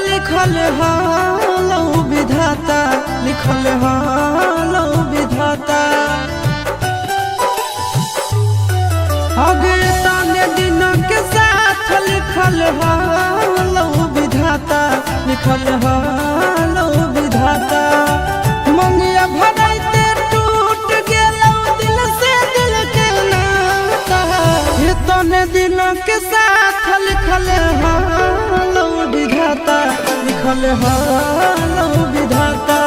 लिखल हालो विधाता, लिखल हालो विधाता। अगताने दिन के साथ लिखल हालो विधाता, लिखल हालो विधाता। मंगिया भराइते टूट गेलो दिल से दिल के नाता। इतने दिन के साथ लिखल हालो विधाता, लिखल हालो विधाता।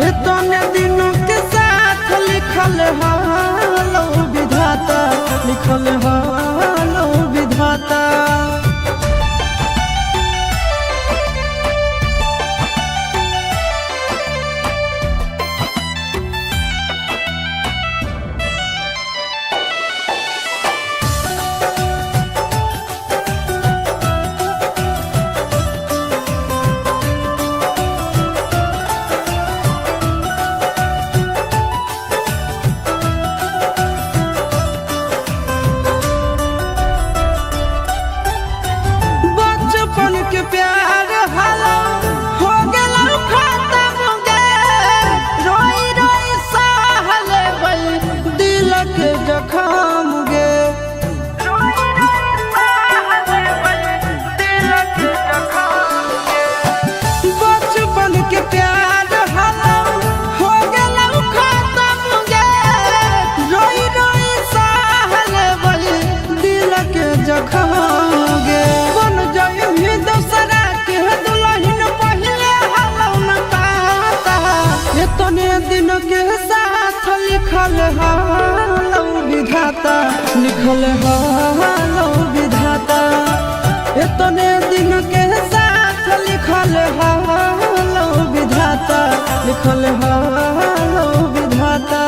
इतने दिन के साथ लिखल हालो विधाता, लिखल हालो विधाता। लिखल हालो विधाता, लिखल हालो विधाता। इतने दिन के साथ लिखल हालो विधाता, लिखल हालो विधाता।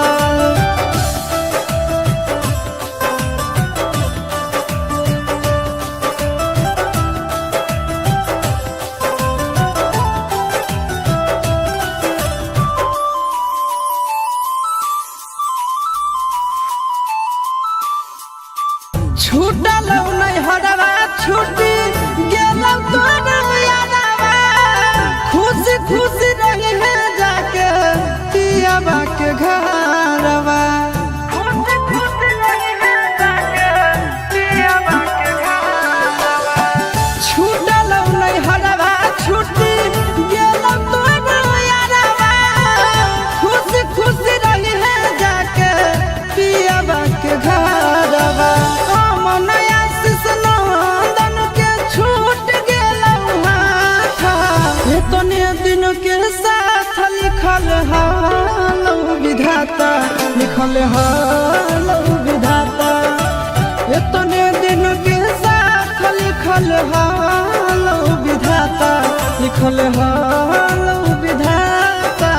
छूटल नहीं हरवा छूटी गेलौ तोर यादवा। खुशी खुशी रही है जाके पियाबा के घरवा। खुशी खुशी रही है जाके पियाबा के घरवा। छूटल नहीं हरवा छूटी गेलौ तोर यादवा। खुशी खुशी रही है जाके पियाबा के घरवा। इतने दिन के साथ लिखल हालो विधाता, लिखल हालो विधाता। इतने दिन के साथ लिखल हालो विधाता, लिखल हालो विधाता।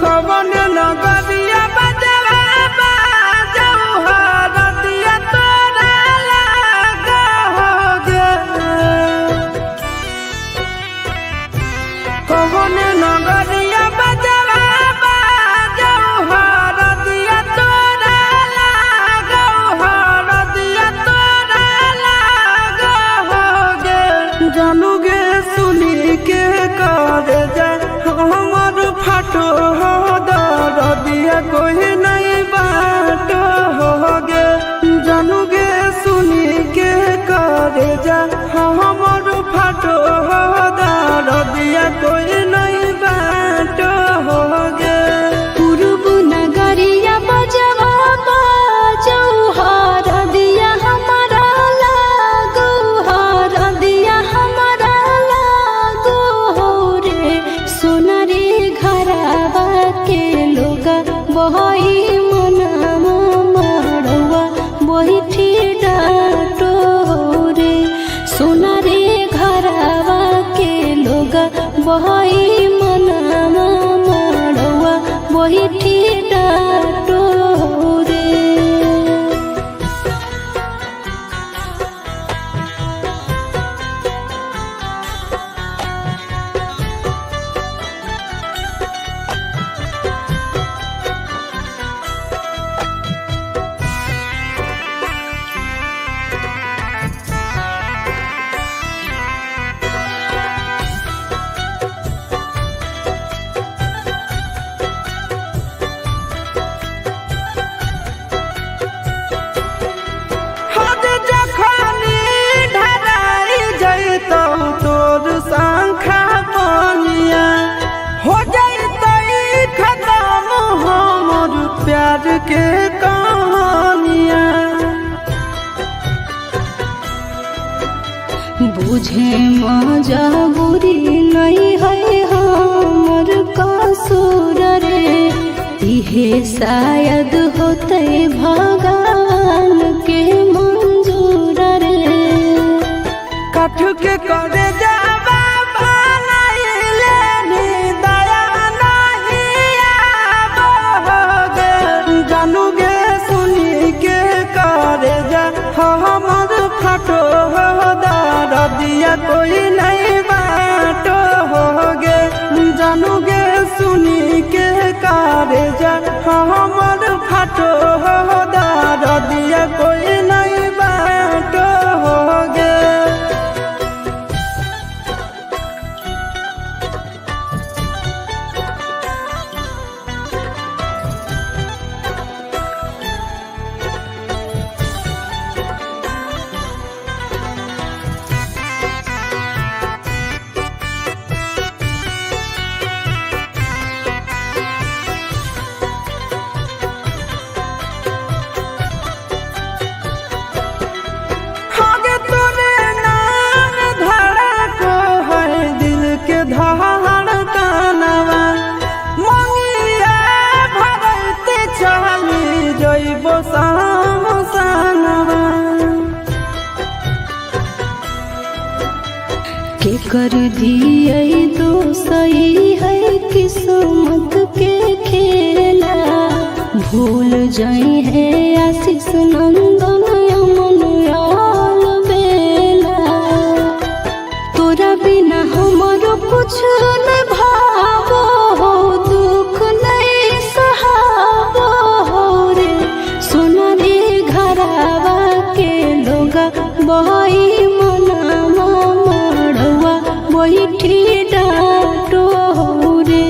कवन नगरिया बजवा बाजऊ हरदिया तोरा लागोगे कवन नगरिया बजवा बाजऊ हरदिया तोरा लागोगे हरदिया तोरा लागोगे जानू गे सुनी के कर जा हमर फाटो हो दरदिया कोई नहीं बाटो हो गे जानू गे सुनी के कर जा हमर फाटो हो दरदिया कोई नहीं बाटो हो गे पूर्व नगरिया बजवा बाजऊ हरदिया हमारा लागो हरदिया हमारा लागो हो रे सोना रे घरवा के लोग बही मनवा मड़वा बैठी डाटो हो रे सोना रे घरवा के लोग बही मनवा मड़वा बैठी डाटो हो रे हद जखनी ढराई जैतौ तोर शंखा बनिया हो जैतै खत्म हमर प्यार के कहानिया बुझे मजबूरी नहीं है हमर कसूर रे इहे शायद होते भगवान के मंजूर रे कठ के करे जावा बनाइले नी दया नहीं आबोगे जानू गे सुनी के करे जा हमर फाटो हो दरदिया कोई नहीं बाटो होगे जानू गे सुनी के करे जा हमर फाटो हो दरदिया कोई नहीं बाटो होगे आगे तोरे नाम धड़को है दिल के धड़कनवा मंगिया भरते चली जइबो सामसनवा के कर दिए तो सही है किस्मत के खेला भूल जाई है आशीष नंदन अमन याल बेला तोरा बिना हमरो कुछ न भावो हो दुख नहीं सहावो हो रे सोना रे घरवा के लोग बही मनवा मड़वा बैठी डाटो हो रे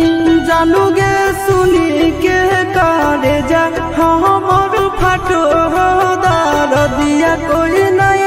जानू गे सुनी के करे जा हमर फाटो हो दरदिया कोई नहीं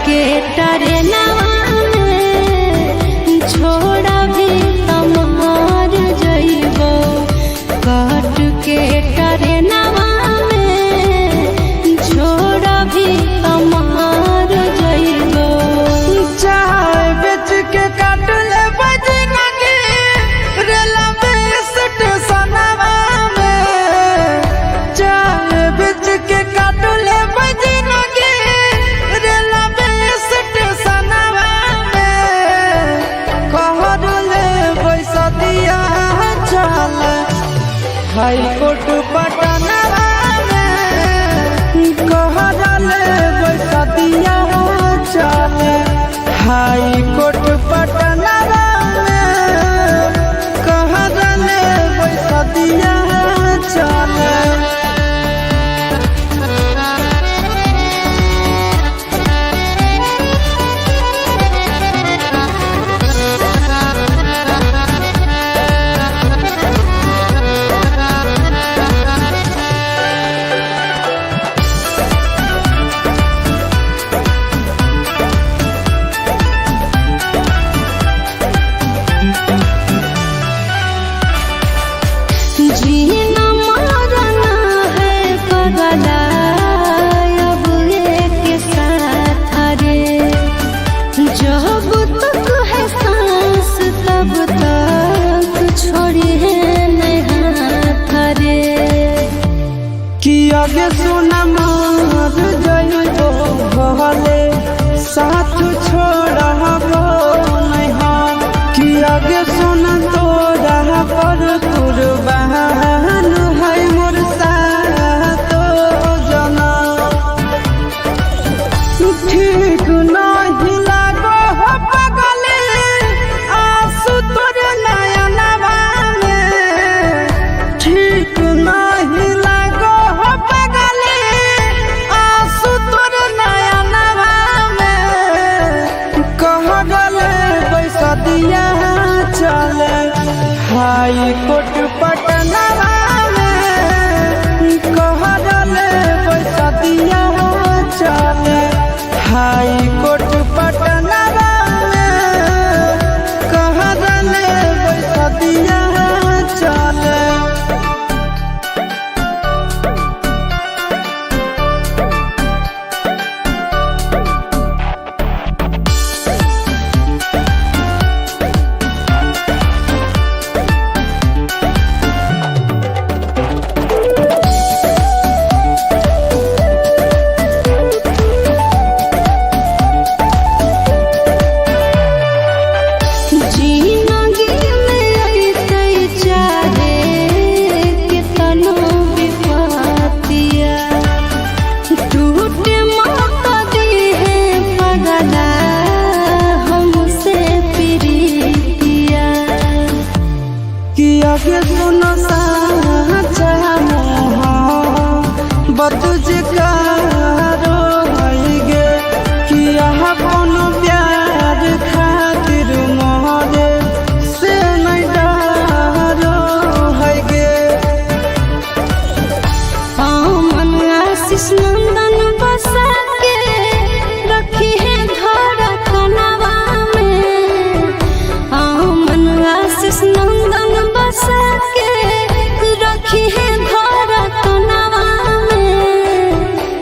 के टरेनवा में छोड़ा भी तमार जइबो, काट के टरेनवा में छोड़ा भी तमार जइबो। चाय बेच के काट ले बजनगी रेलवे स्टेशनवा में, चाय बेच के काट ले बजनगी रेलवे स्टेशनवा में, कहर ले पैसा दिया चल हाई कोर्ट पटनवा में, कहर ले पैसा दिया चल हाई कोर्ट पटनवा में, कहर ले पैसा दिया चल। जीना मरना है पगला अब एक साथ रे, जब तक है सांस तब तक छोड़ी है नहीं हाथ रे। कि आगे सुना मार जइबो भले साथ छोड़बो नहीं हम, कि आगे सुना तोरा पर कुर्बान है मोर सातो जना। ठीक नहीं लागो हो पगले आंसू तोर नयनवा में, ठीक नहीं लागो हो पगले आंसू तोर नयनवा में, कहले पैसा दिया चले हाई कोर्ट पटनवा में, कहले पैसा दिया चले हाई कोर्ट पटनवा में, कहले पैसा दिया चले। जिंदगी में ऐसे चाहे कितनो विपत्तिया, टूटे मत दी है पगला हमसे प्रीतिया। कि आगे सुनो साचा बतुझ कारो गे, कि यहाँ कोनो प्यार खातिर मोहरे से नहीं डरो है गे। मन आशीष नंदन बसा के रखी है धड़कनवा में, मन आशीष नंदन बसा के रखी है धड़कनवा में,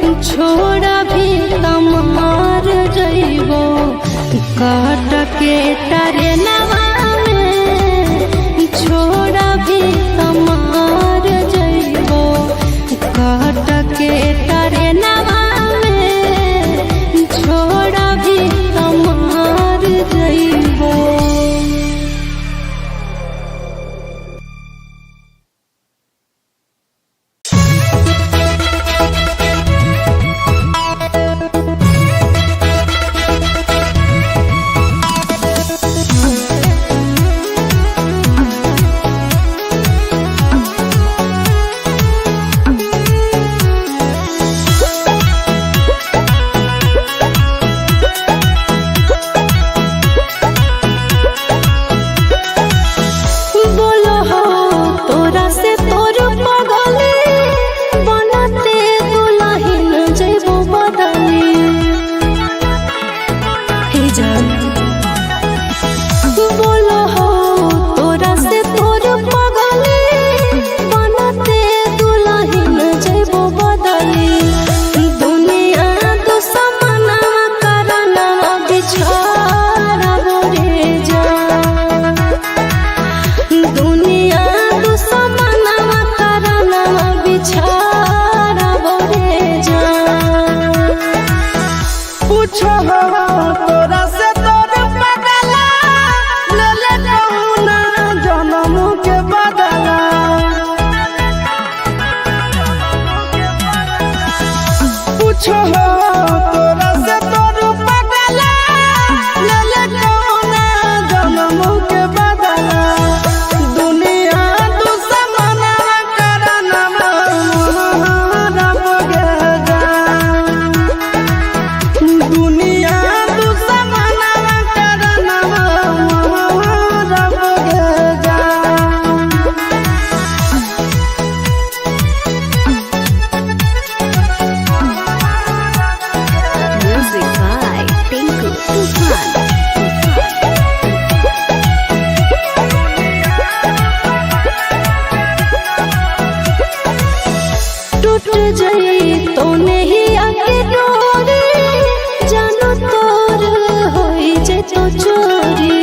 दुनिया दुश्मनवा करनवा बिछाड़ा बोरे जान। पूछो तोरा से तोर बदला ले ले कहुना जन्म के बदला। पूछो तोरा से तोर बदला ले ले कहुना जन्म के बदला। दुनिया दुश्मनवा करनवा रब गे जान। दुनिया दुश्मनवा करनवा रब गे जान। Music by Tinku Tufan. टूट जाई तो नहीं आके डोरी जानो तोर होई जे तो चोरी।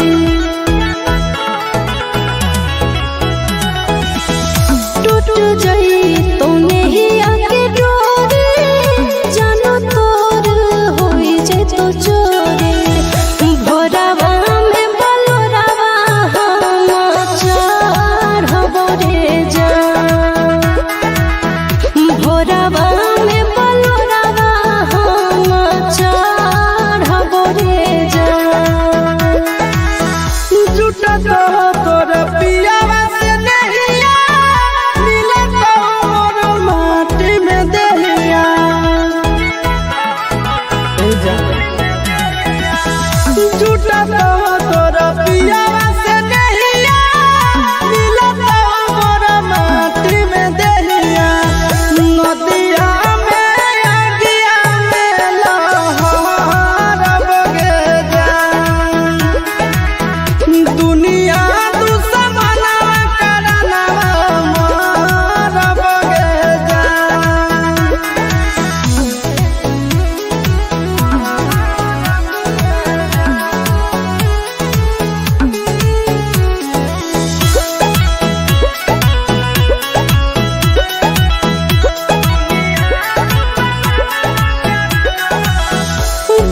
टूट जाई तो नहीं आके डोरी जानो तोर होई जे तो चोरी। भोरावा में बलोरावा हम चढ़बो रे जान। भोरावा में बलोरावा हम चढ़बो रे जान। झूठा तो तोर पियावा से नहिया मिले तो मोर माटी में देहिया। झूठा तो तोर पियावा से नहिया मिले तो मोर माटी में देहिया। नदिया में अगिया में लहरब गे जान। दुनिया दुश्मनवा करनवा रब गे जान।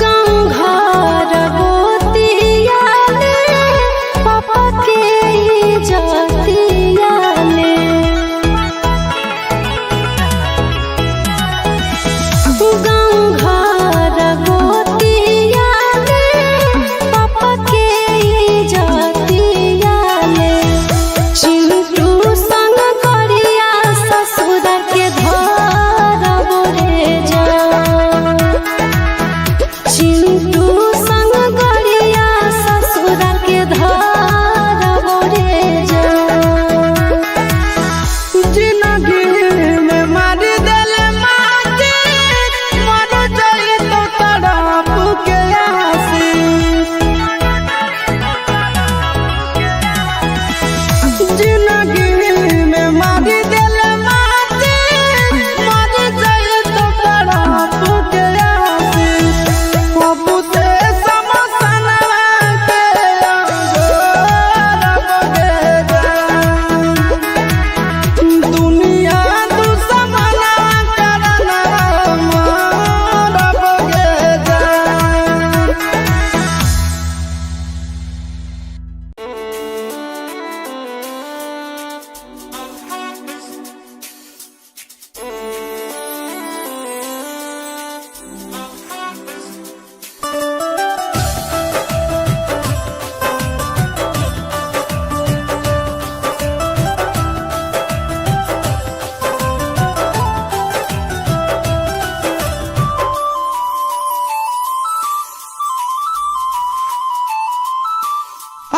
गाँव घर गोतिया ले पापा के इज्जतिया ले। गाँव घर गोतिया ले पापा के इज्जतिया ले। चिंटू संग करिया ससुर के धरबो रे जान। चिंटू संग करिया ससुर के धरबो रे जान। जिंदगी में मारी देले माटी मर जाई तो तड़प के आसी। जिंदगी में मारी देले माटी मर जाई तो तड़प के आसी। पप्पू से समसनवा के रब गे जान। दुनिया दुश्मनवा करनवा रब गे जान।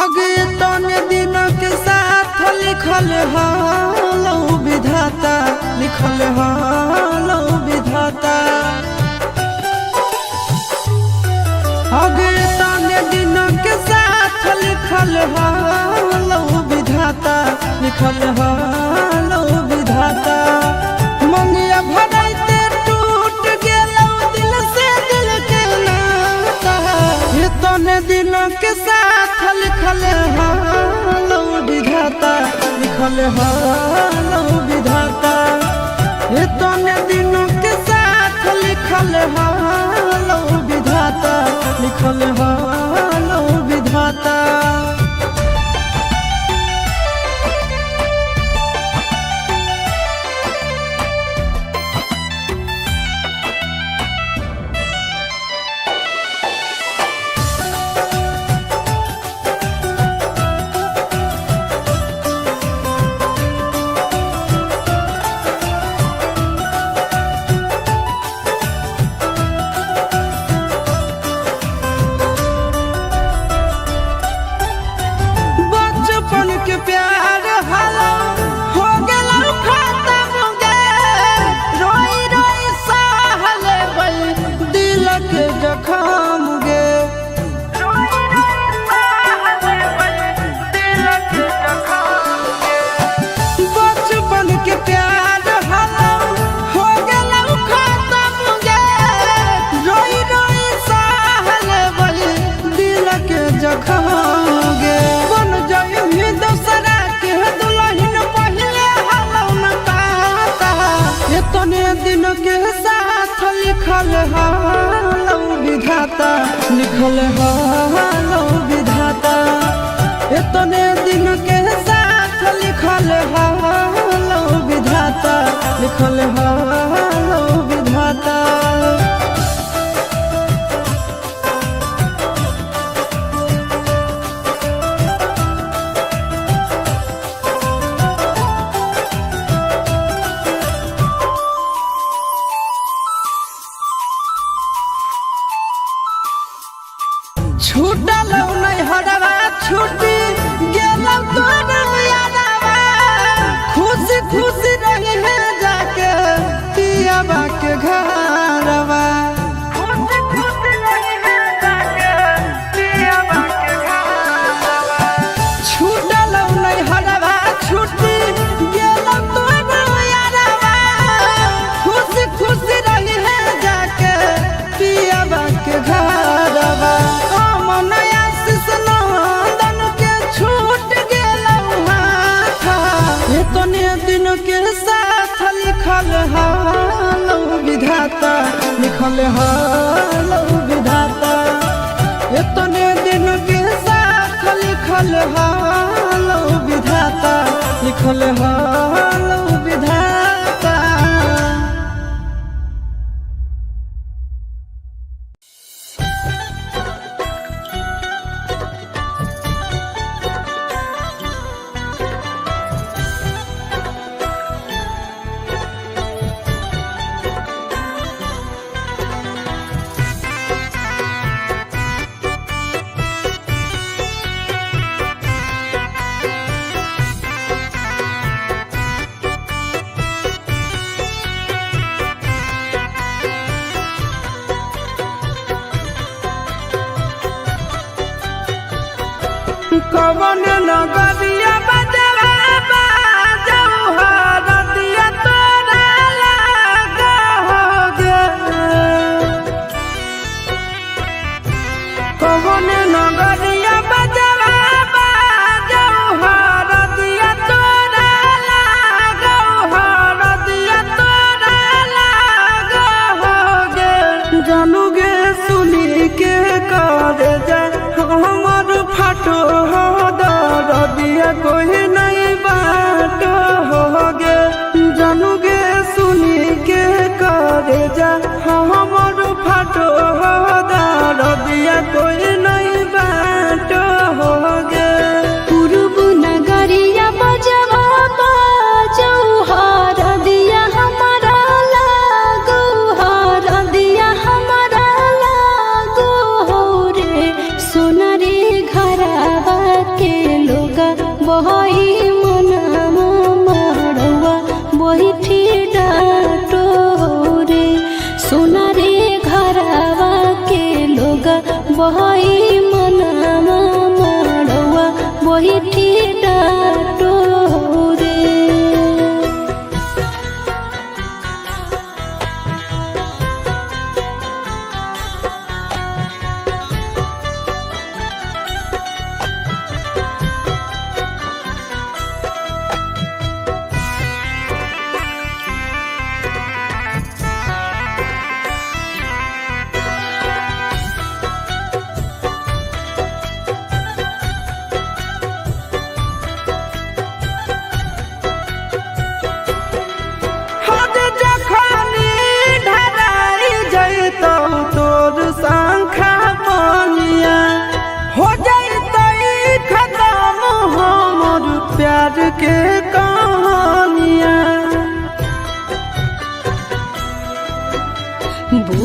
अगे तने दिन के साथ लिखल हालो विधाता। लिखल हालो विधाता। अगे तने दिन के साथ लिखल हालो विधाता। लिखल हालो विधाता। मंगिया भराइते टूट गेलो दिल से दिल के नाता। ये तने दिन के साथ लिखल हालो विधाता। लिखल हालो विधाता। इतने दिनों के साथ लिखल हालो विधाता, लिखल हालो विधाता। के प्यार हालो हो गेला खत्म गे, रोई रोई सहले बई दिल के जखम गे, रोई रोई सहले बई दिल के जखम गे। बचपन के प्यार हालो हो गेला खत्म गे, रोई रोई सहले बई दिल के जखम गे। बन जाई दूसरा के दुल्हन पहले हालो न पाता। इतने दिन के साथ लिखल हालो विधाता, लिखल हालो विधाता। इतने दिन के साथ लिखल हालो विधाता, लिखल हालो विधाता। छूटल नहीं हरवा छूटी गेलौ तोर यादवा, खुशी खुशी रही है जाके पियाबा के घरवा, खुशी खुशी रही है जाके पियाबा के घरवा। छूटल नहीं हरवा छूटी गेलौ तोर यादवा, खुशी खुशी रही है जाके पियाबा के घरवा। इतने दिन के साथ लिखल हालो विधाता, लिखल हालो विधाता। इतने दिन के साथ लिखल हालो विधाता, लिखल हालो विधाता।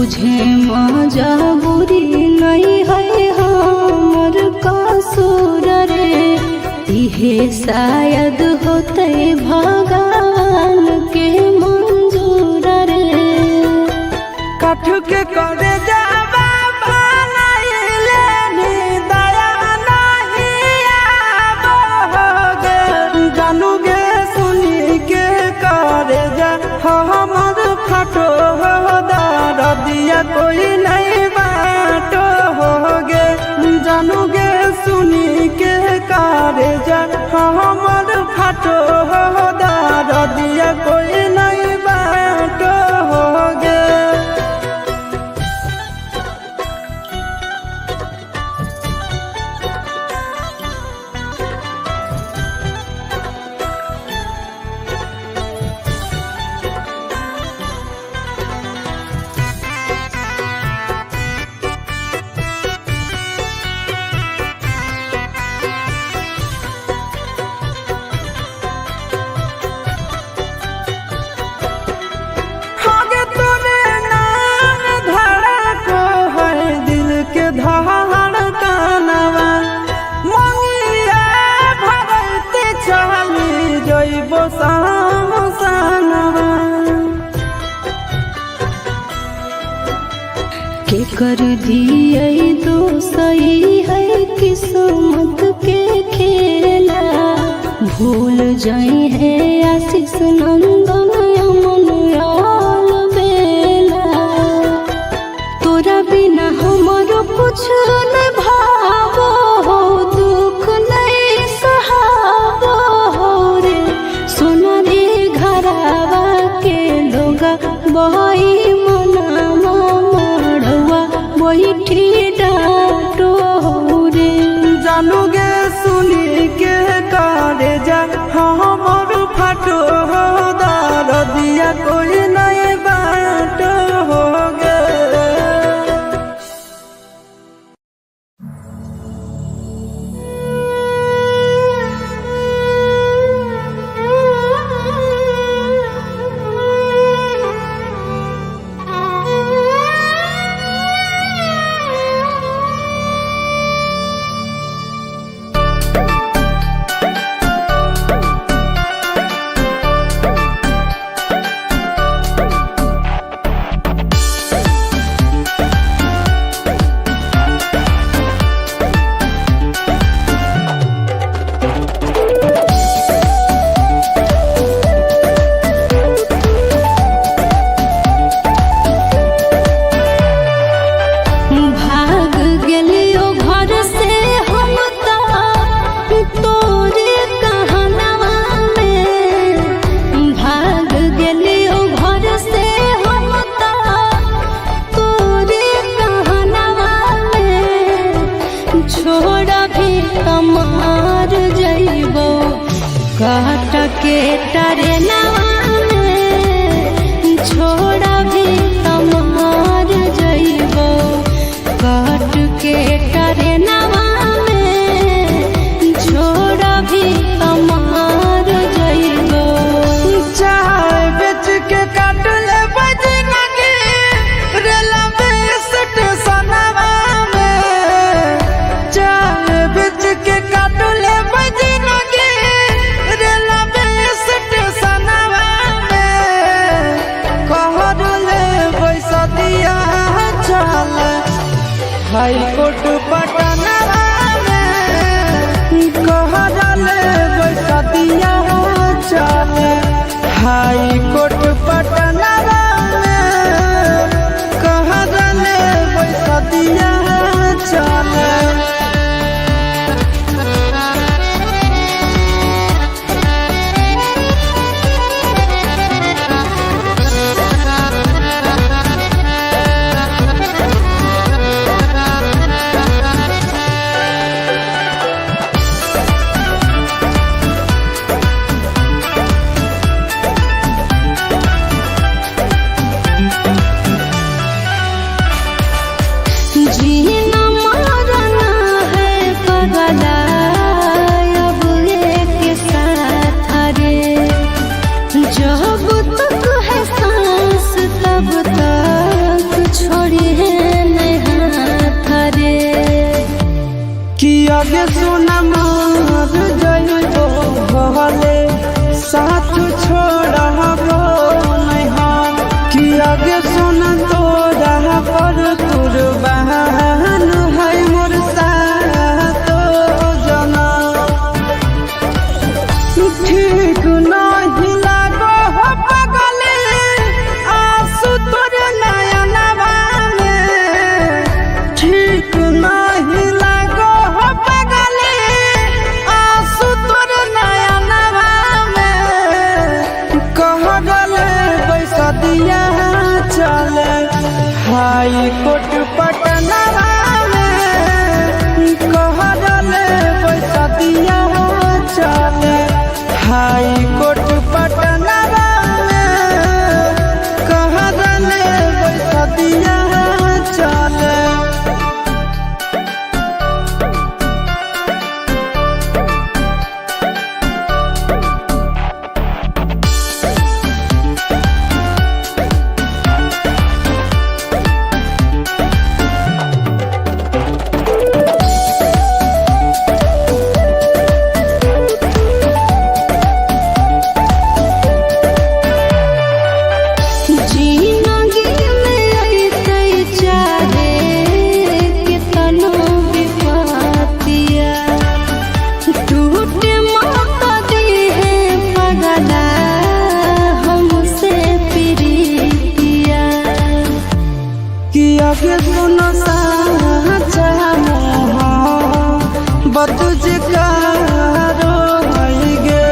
बुझे मजबूरी नहीं है हमर कसूर रे, इहे शायद होते भगवान के मंजूर रे। काठ के करे जावा बनाइले नी दया नहीं आबोगे, जानू गे सुनी के करे जा हमर फाटो दर्दिया कोई नहीं बाटो होगे, जानू गे सुनी के करे जा हमर फाटो दर्दिया कोई नहीं बाटो होगे। के कर दिए तो सही है किस्मत के खेला, भूल जाई है आशीष नंदन अमन याल बेला। तोरा बिना हमरो कुछ न भावो हो, दुख नहीं सहावो हो रे, सोना रे घरावा के लोगा बहई बैठी डाटो रे। जानू गे सुनी के करे जा हमर फाटो दर्दिया कोई नहीं बाटो होगे। काट के टरेनवा में छोड़ा भी तमार जइबो, काट के टरेनवा में छोड़ा भी तमार जइबो। चाय बेच के काट ले बजनगी रेलवे स्टेशनवा में, चाय बेच के काट ले बजनगी रेलवे स्टेशनवा में, कहर ले पैसा दिया चल हाई कोर्ट पटनवा में, कहर ले पैसा दिया चल हाई कोर्ट पटनवा में, कहर ले पैसा दिया चल। आगे सोना मार जइबो भले साथ छोड़बो नहीं हम कि आगे सोना तोरा पर कुर्बान है मोर साथ जना ठीक नहीं लागो हो पगले आंसू तोर नयनवा में ठीक नहीं लागो हो पगले आंसू तोर नयनवा में कहले पैसा दिया चले हाई कोर्ट पटनवा में कहले पैसा दिया चले हाई कोर्ट पटनवा में कहले पैसा दिया चले जिंदगी में अइते चाहे कितनो विपतिया टूटे मत दिहे पगला हमसे प्रीतिया कि आगे सुनो साचा बतुझ कारो गे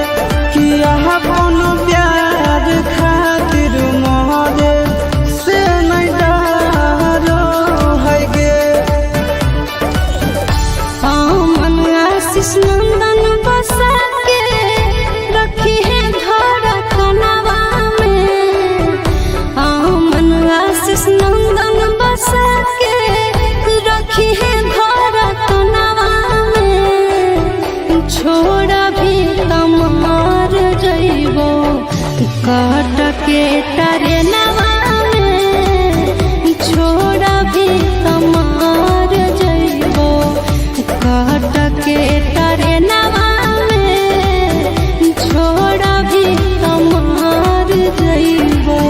कि यहाँ कोनो प्यार खातिर मोहरे से नहीं डरो है गे मन आशीष नंदन बसा के रखी है धड़कनवा में मन आशीष नंदन बसा के रखी है धड़कनवा में छोड़ा भी तमार जइबो काट के तारे नवा में छोड़ा भी तमार जइबो काट के तारे नवा में छोड़ा भी तमार जइबो।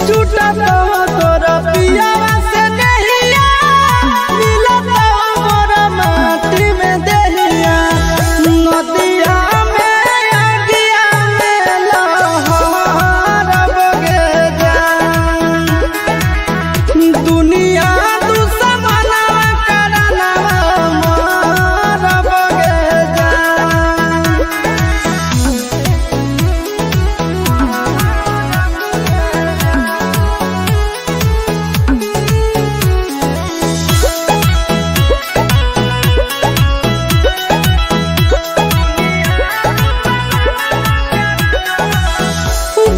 छूटा तो तोरा पियावा से नहिया मिला तो मोरा माटी में दहिया नदिया में अगिया में लहर बगे जान दुनिया दुश्मना करना मार बगे जान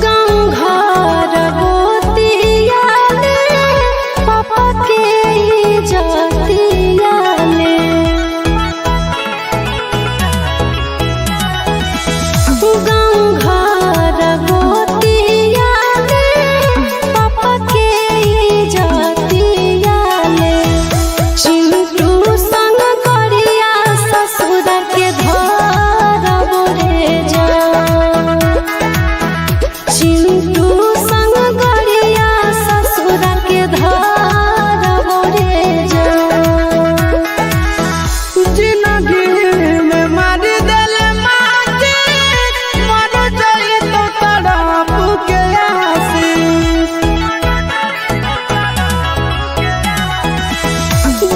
गाँव घर गोतिया ले पापा के इज्जतिया ले गाँव घर गोतिया ले पापा के इज्जतिया ले चिंटू संग करिया ससुर के धरब रे जान चिंटू संग गरिया ससुर के धरब रे जान जिंदगी में मार देल माटी मर जाई तो तड़प के आसी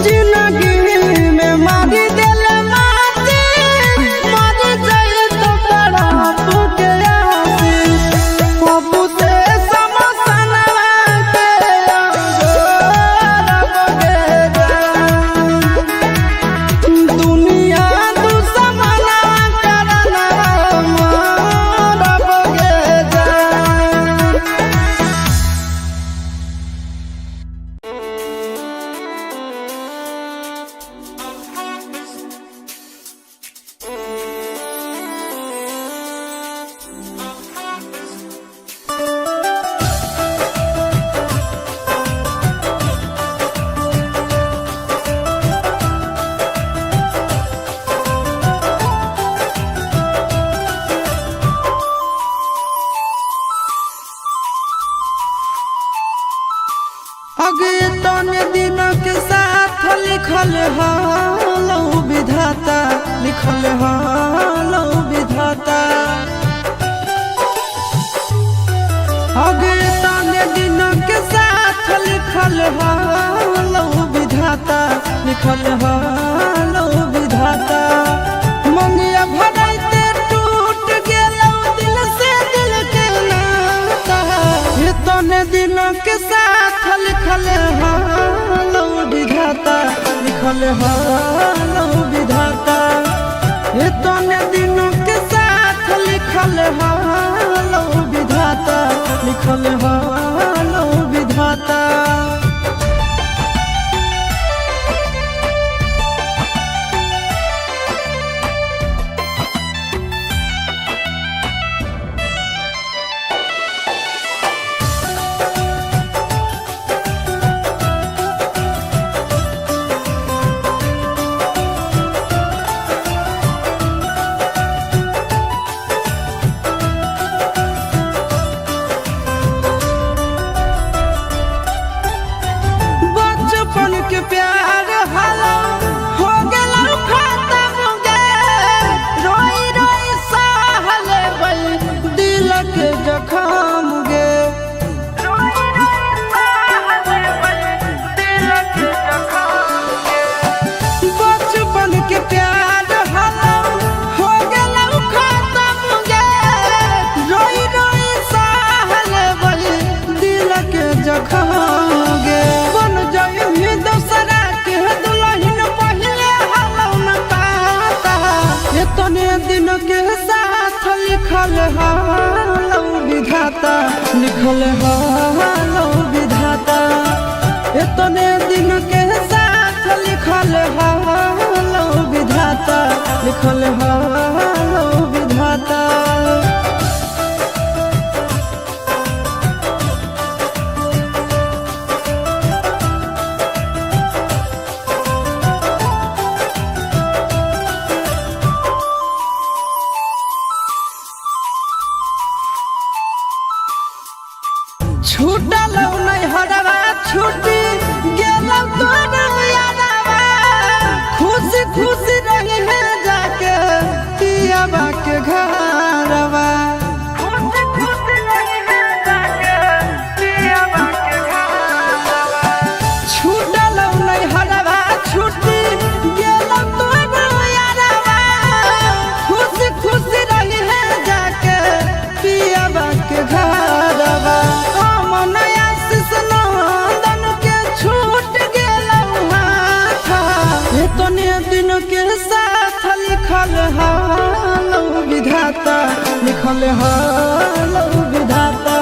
जिंदगी में मार देल माटी मर जाई तो तड़प के आसी पप्पू से समसना के अंगोर बगे जान दुनिया दुश्मना करना मार बगे जान अगे तने दिन के साथ लिखल हालो विधाता लिखल हालो विधाता अगे तने दिन के साथ लिखल हालो विधाता लिखल हालो विधाता मंगिया भराइते टूट गेलो दिल से दिल के नाता ये तने दिन के साथ लिखल हालो विधाता लिखल हालो विधाता ये तने दिन के साथ लिखल हालो विधाता लिखल हालो विधाता बचपन के प्यार हलो हो गेलो खत्म गे रोई रोई सहले बई दिल के जखम गे बचपन के प्यार हलो हो गेलो खत्म गे रोई रोई सहले बई दिल के जखम गे बन जाई दूसरा के दुल्हन पहले हलो न पाता ये तने दिन के साथ लिखल हालो विधाता लिखल हालो विधाता ये तने दिन के साथ लिखल हालो विधाता लिखल हालो विधाता छूटल नहीं हरवा छूटी गेल तोर यारवा खुशी खुशी रही है जाके पियाबा के घरवा खुशी खुशी रही है जाके पियाबा के घरवा छूटल नहीं हरवा छूटी गेल तोर यारवा खुशी खुशी रही है जाके पियाबा के घरवा दिन के साथ लिखल हालो विधाता लिखल हालो विधाता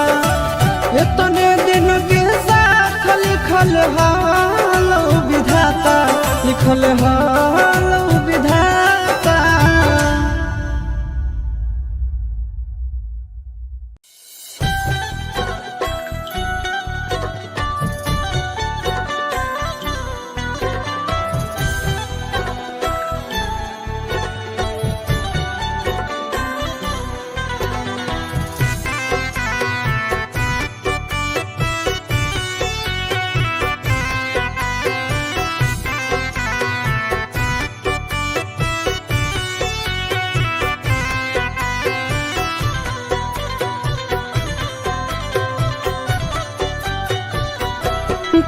इतने दिन के साथ लिखल हालो विधाता लिखल हालो विधाता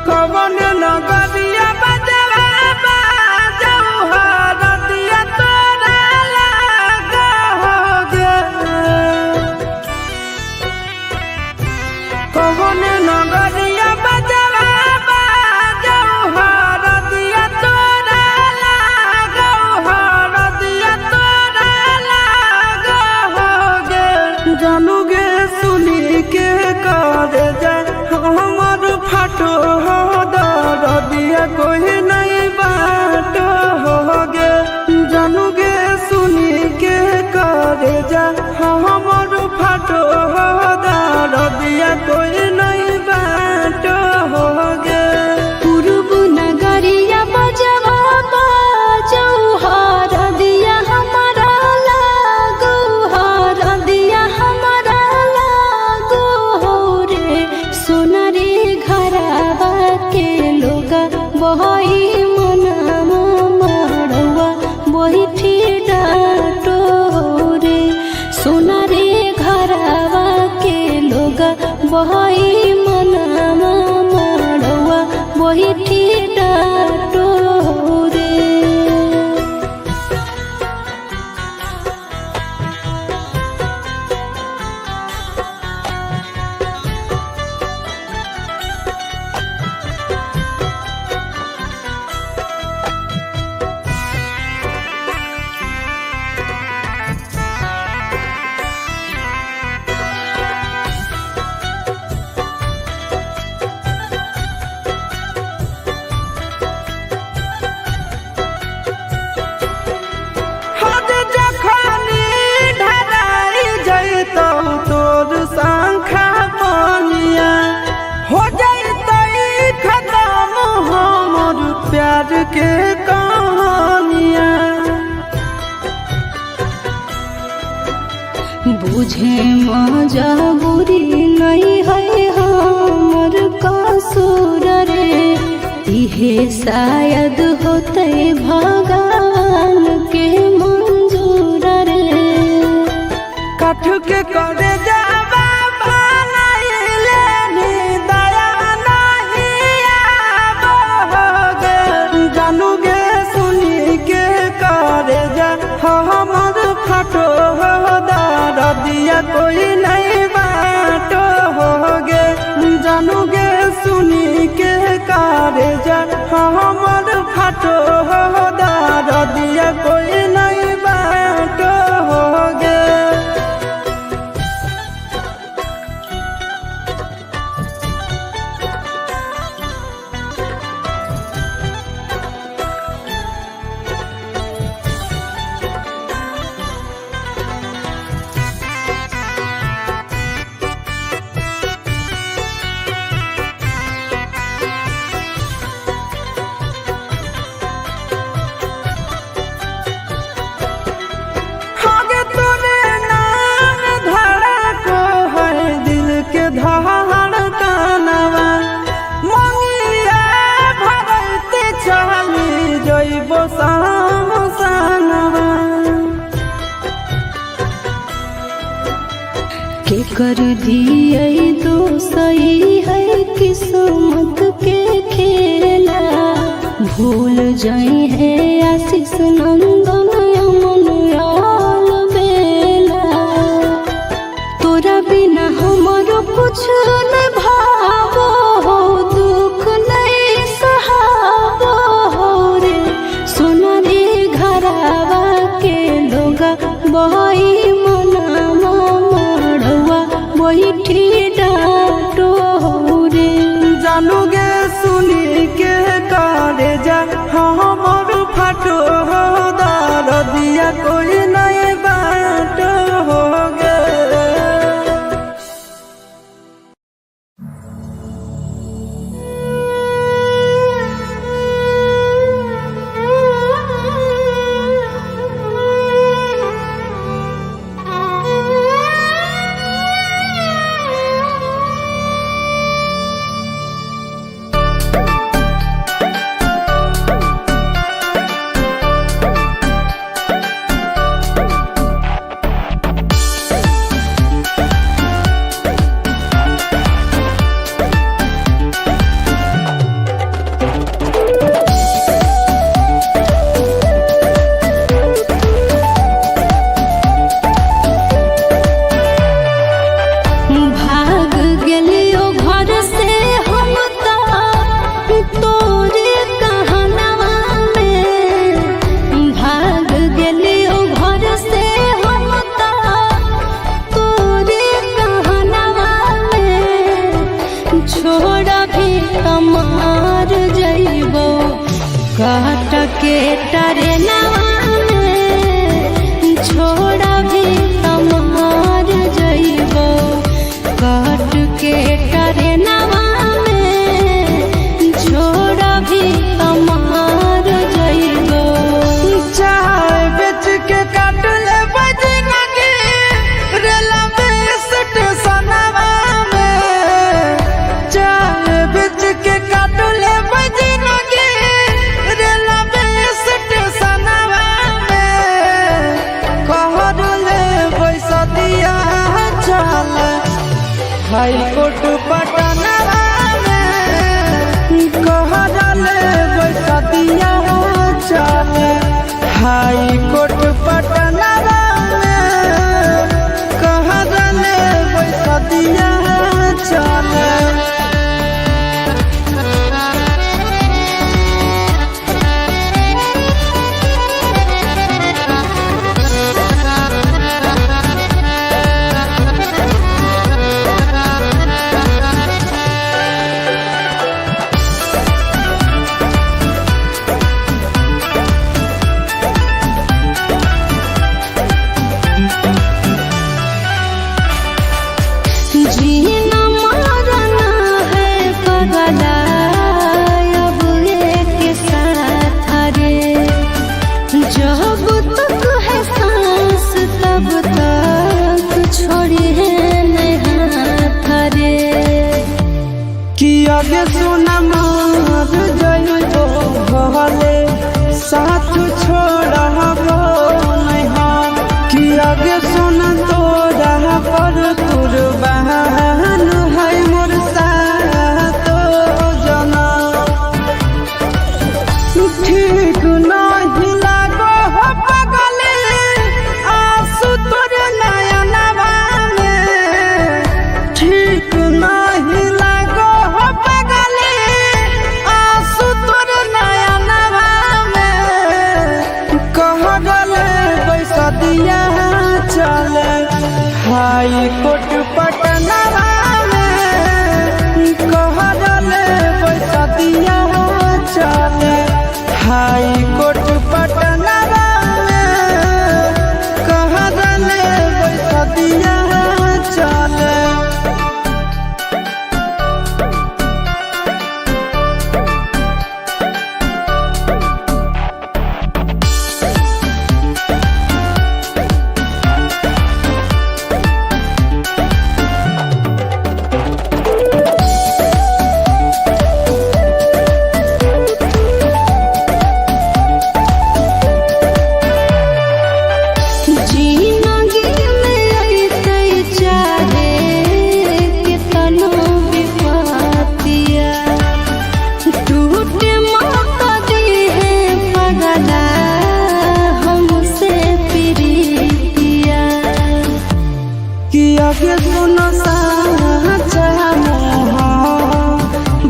कवन नगरिया बजवा बाजऊ हरदिया तोरा लागोगे कवन नगरिया बजवा बाजऊ हरदिया तोरा लागो हरदिया तोरा लागोगे जानूगे सुनी के कर जा हमर फाटो दिया कोई नहीं बात होगे जानूगे सुनी के करे जा हमर फाटो दिया कोई नहीं बात होगे पूर्व नगरिया बजवा बाजऊ हरदिया हमारा लागो हरदिया हमारा लागो रे सोनारी घरवा के लोगा बही मनामा मड़वा बही डाटो रे सोनारी घरवा के लोगा बही मनामा मड़वा बही डाटो रे प्यार के कहानियाँ बुझे मजबूरी नहीं है हमर कसूर रे इहे शायद होते भगवान के मंजूर रे कठ के करे जावा बनाइले नी दया नहीं आवोगे जानूगे सुनी के करे जा हमर फाटो दिया कोई नहीं बात होगे जानूगे सुनी के करे जा हमर फाटो दिया कोई नहीं बात होगे कर दिए तो सही है किस्मत के खेला। भूल जाए है आशीष नंदन अमन बेला। तोरा बिना हमारो कुछ न भावो हो, दुख नहीं सहावो हो रे। सोना रे घरवा के लोगा बही मनावा मड़वा बैठी डाटो रे। जानू गे सुनी के करे जा हमर फाटो दार दिया कोई नहीं बाट हो गे। काट के टरेनवा में छोड़ा भी तमार जइबो। काट के टरेनवा में छोड़ा भी तमार जइबो। चाय बेच के काट ले बजना के रेला में स्टेशनवा में। चाय बेच के काट ले बजना के रेला में स्टेशनवा में। कहर ले पैसा दिया चल हाई कोर्ट पटनवा में। कहर ले पैसा दिया चल हाई कोर्ट पटनवा में। कहर ले पैसा दिया चल। जीना मरना है पगला अब एक साथ रे। जब तक है सांस तब तक छोड़ी है नहीं हाथ रे। कि आगे सुना मार जइबो भले साथ छोड़बो नहीं हम। कि आगे सुना तोरा पर कुर्बान है मोर साथ जना। ठीक नहीं लागो हो पगले आंसू तोर नयनवा में। ठीक नहीं लागो हो पगले आंसू तोर नयनवा में। कहले पैसा दिया चल हाई कोर्ट पटनवा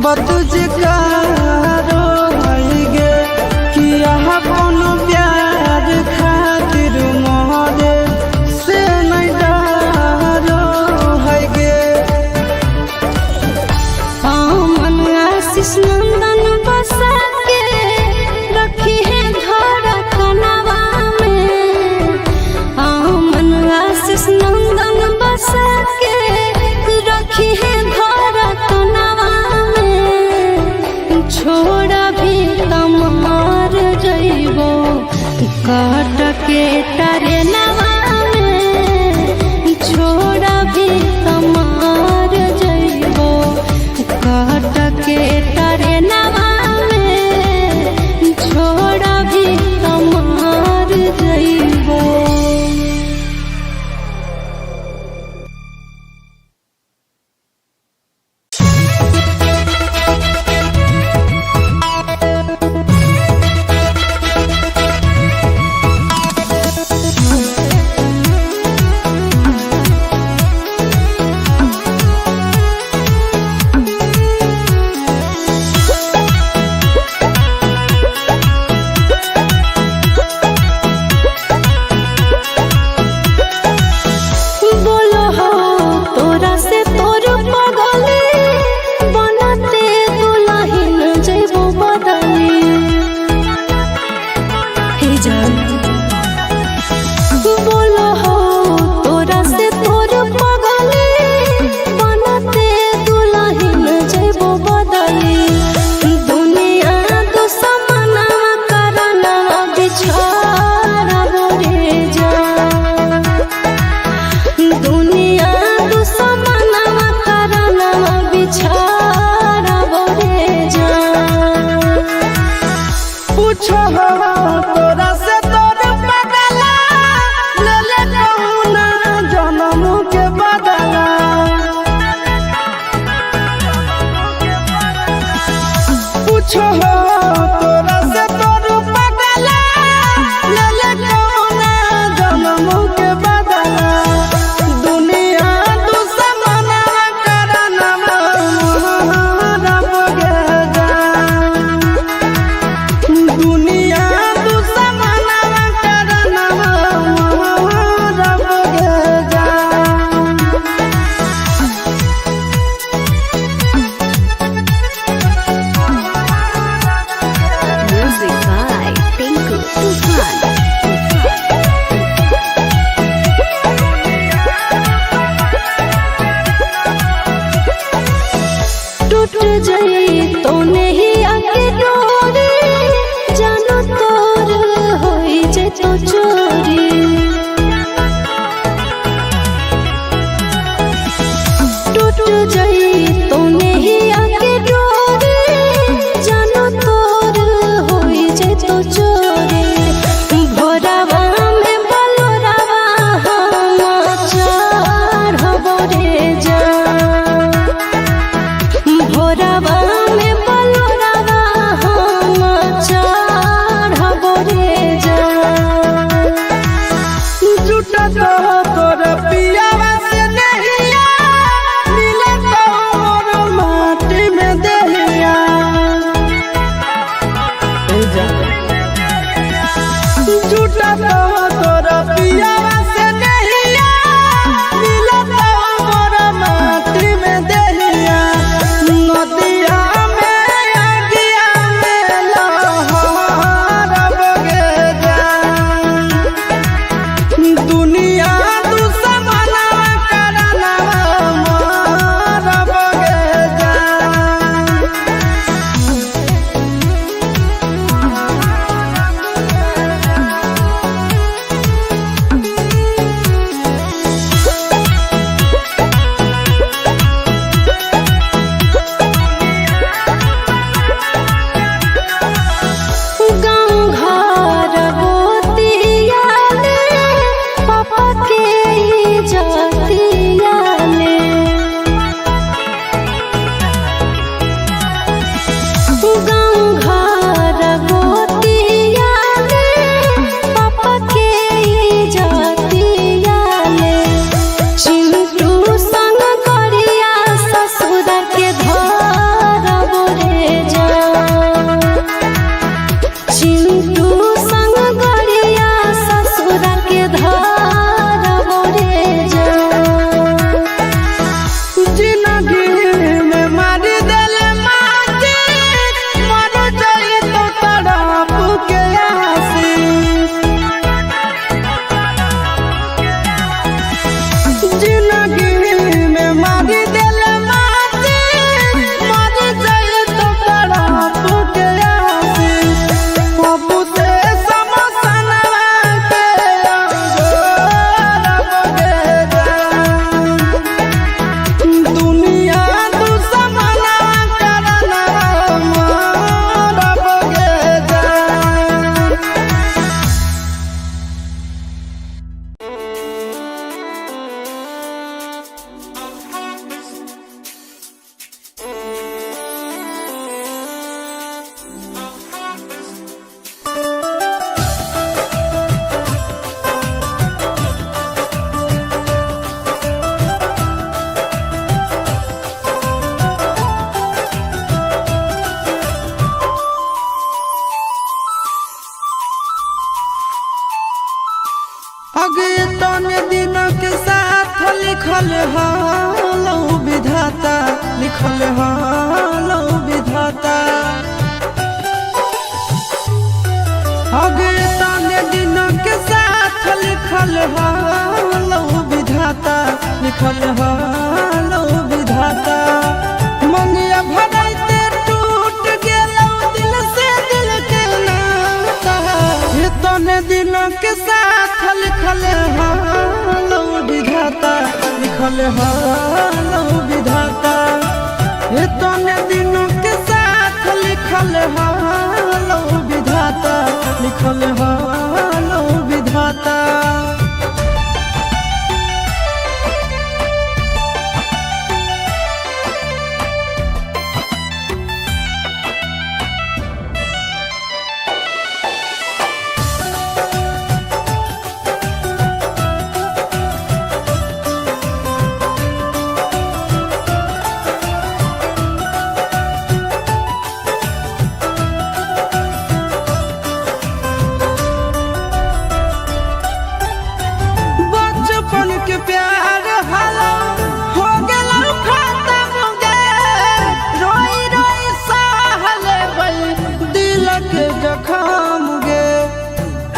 बतुझ कारो है गे कि अपन प्यार खातिर मोरे से नहीं डरो है गे। मन आशीष नंदन बसा के रखी है घर कनवा में। मन आशीष नंदन बसा के रखी है घर कनवा में। छोड़ा भी तमार जइबो काट के तारे नवा में। छोड़ा भी तमार जइबो काट के तारे नवा में। छोड़ा भी तमार जइबो। हालो विधाता आगे ताने दिन के साथ लिखल हालो विधाता लिखल हालो विधाता मंगिया भराइते टूट गेलो दिल से दिल के नाता ये ताने दिन के साथ लिखल हालो विधाता लिखल हालो विधाता ये ताने दिन के साथ लिखल हालो विधाता लिखल हालो विधाता प्यार हालो हो गेलो खत्म गे रोई रोई सहले बई दिल के जखम गे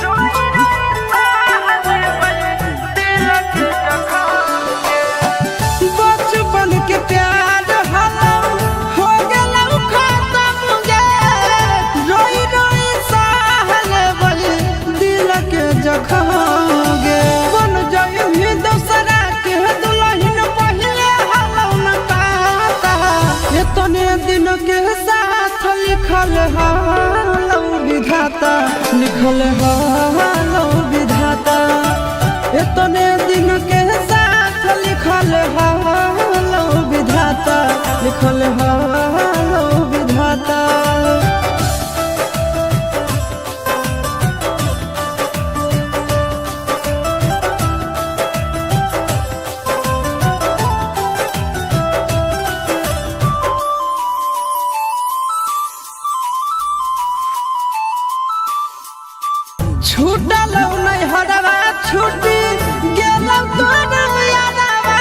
रोई रोई सहले बई दिल के जखम गे बचपन के प्यार हालो हो गेलो खत्म गे रोई रोई सहले बई दिल के जखम गे बन जाई दूसरा के दुल्हन पहले हालो न पाता ये तने दिन के साथ लिखल हालो विधाता लिखल हालो विधाता ये तने दिन के साथ लिखल हालो विधाता लिखल हालो विधाता छूटल नहीं हरवा छूटी गेलौ तोर यारवा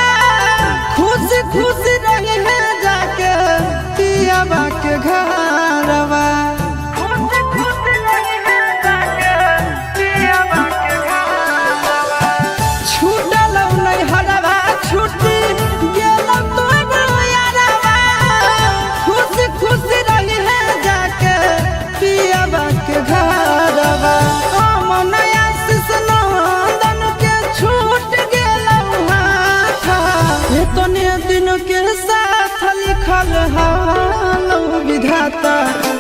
खुशी खुशी रही है जाके पियाबा के घरवा खुशी खुशी रही है जाके पियाबा के घरवा छूटल नहीं हरवा छूटी गेलौ तोर यारवा खुशी खुशी रही है जाके पियाबा के घरवा लिखल हालो विधाता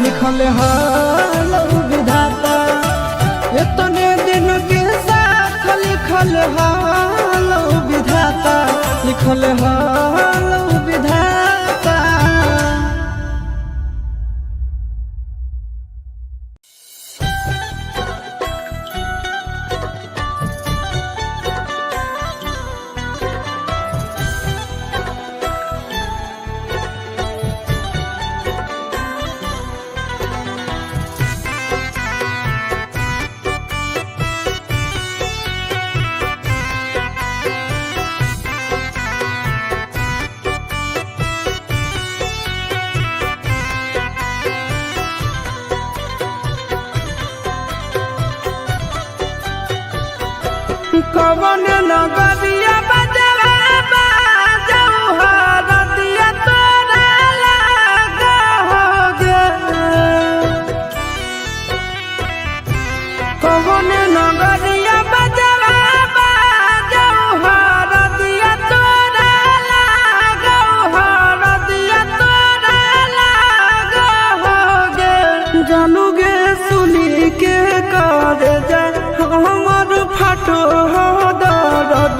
लिखल हालो विधाता ये तने दिन के साथ लिखल हालो विधाता लिखल हालो विधाता कवन नगरिया बजवा बाजऊ हरदिया तोरा लागोगे कवन नगरिया बजवा बाजऊ हरदिया तोरा लागोगे जानूगे सुनी के कर जाए हमर फाटो दर्द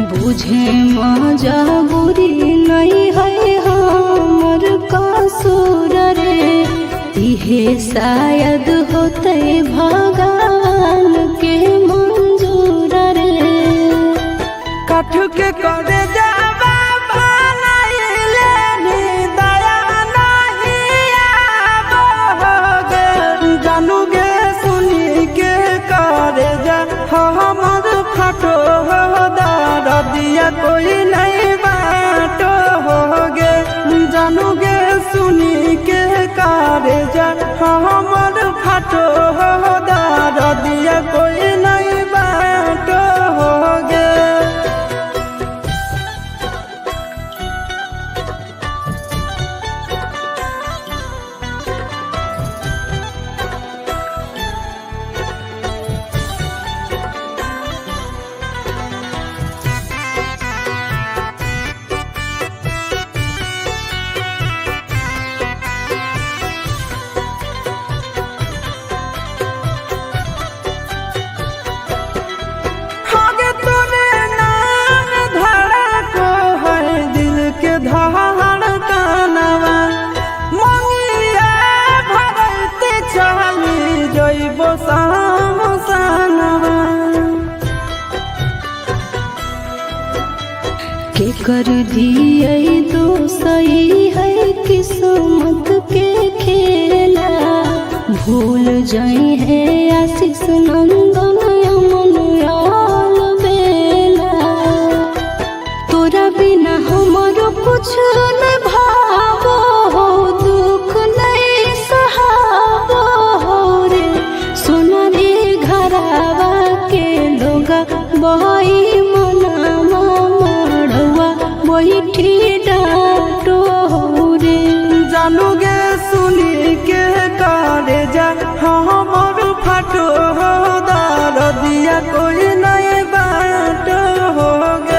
बुझे मजबूरी नहीं है हमर कसूर रे, इहे शायद होते भगवान के मंजूर रे। कठ के करे जावा बनाइले नी दया नहीं आवोगे, जानूगे सुनी के करे जा हमर फटो दिया कोई नहीं बाटो होगे, जानूगे सुनी के करे जा हमर फटो दिया कोई नहीं बाटो होगे। के कर दिए तो सही है किस्मत के खेला, भूल जाए है आशीष नंदन अमन याल बेला। तोरा बिना हमारो कुछ न भावो हो, दुख नहीं सहावो हो रे। सोना रे घरावा के लोगा बहई बैठी डाटो रे, जानूगे सुनी के करे जा हमर फटो दिया कोई नहीं बाटो होगे।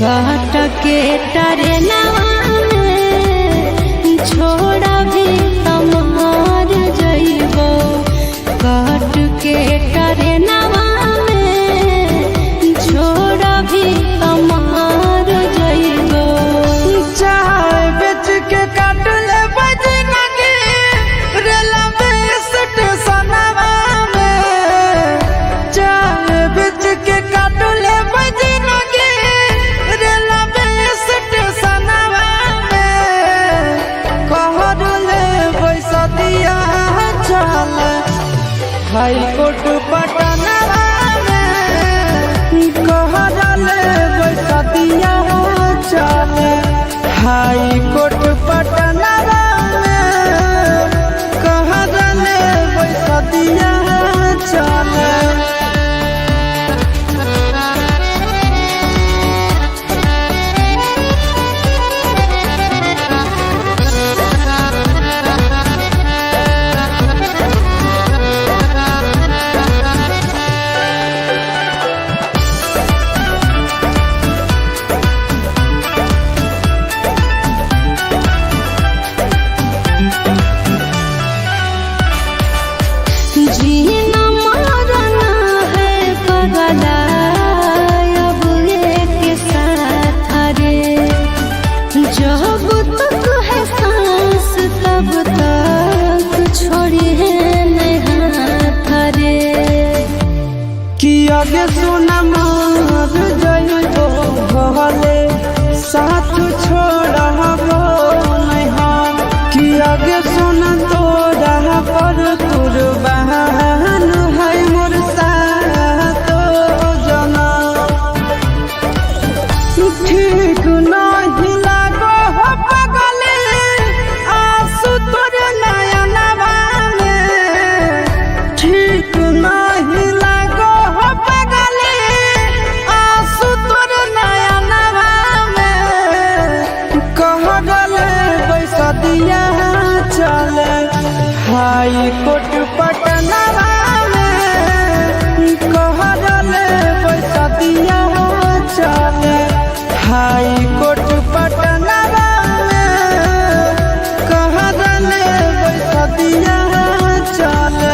काट के टरेनवा में छोड़ा भी तमार जइबो, काट के टरेनवा में छोड़ा भी तमार जइबो। चाय बेच के काट ले बजनगी रेलवे स्टेशनवा में, चाय बेच के काट ले बजनगी रेलवे स्टेशनवा में। कहर ले पैसा दिया चल हाई कोर्ट पटनवा में, कहर ले पैसा दिया चल हाई कोर्ट पटनवा में, कहर ले पैसा दिया चल। साथ छोड़बो नहीं हम कि आगे सुन तोरा पर कुर्बान है मोर सातो जना। ठीक नहीं लागो हो पगले आंसू तोर नयनवा में, ठीक नहीं लागो हो पगले आंसू तोर नयनवा में। कहले पैसा दिया चले हाई कोर्ट पटनवा में, कहले पैसा दिया चले हाई कोर्ट पटनवा में, कहले पैसा दिया चले।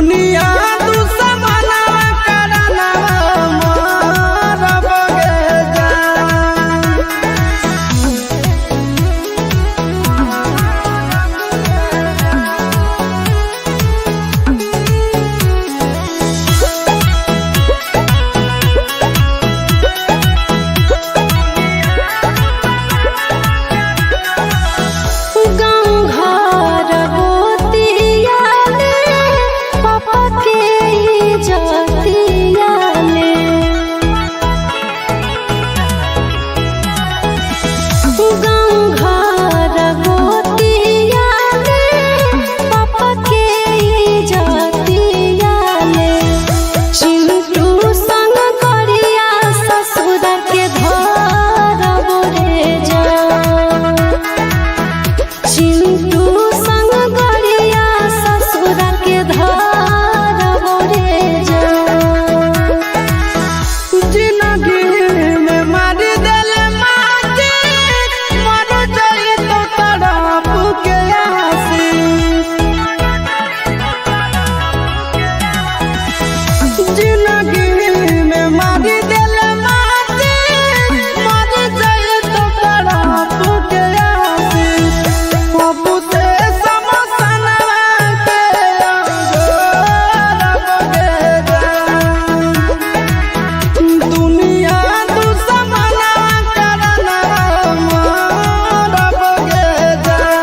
दुनिया दुश्मना करना मरब गे जान। गाँव घर गोतिया में पापा के इज्जतिया में, गाँव घर गोतिया में पापा के इज्जतिया में, चिंटू संग करिया ससुर के धरब रे जान। चिंटू संग गरिया ससुर के धरब रे जान। जिंदगी में मारी दिल माटी मर जाई तो तड़प के आसी। जिंदगी में मारी दिल माटी मर जाई तो तड़प के आसी। पप्पू से समसना के अंगोरब गे जान। दुनिया दुश्मना करना मरब गे जान।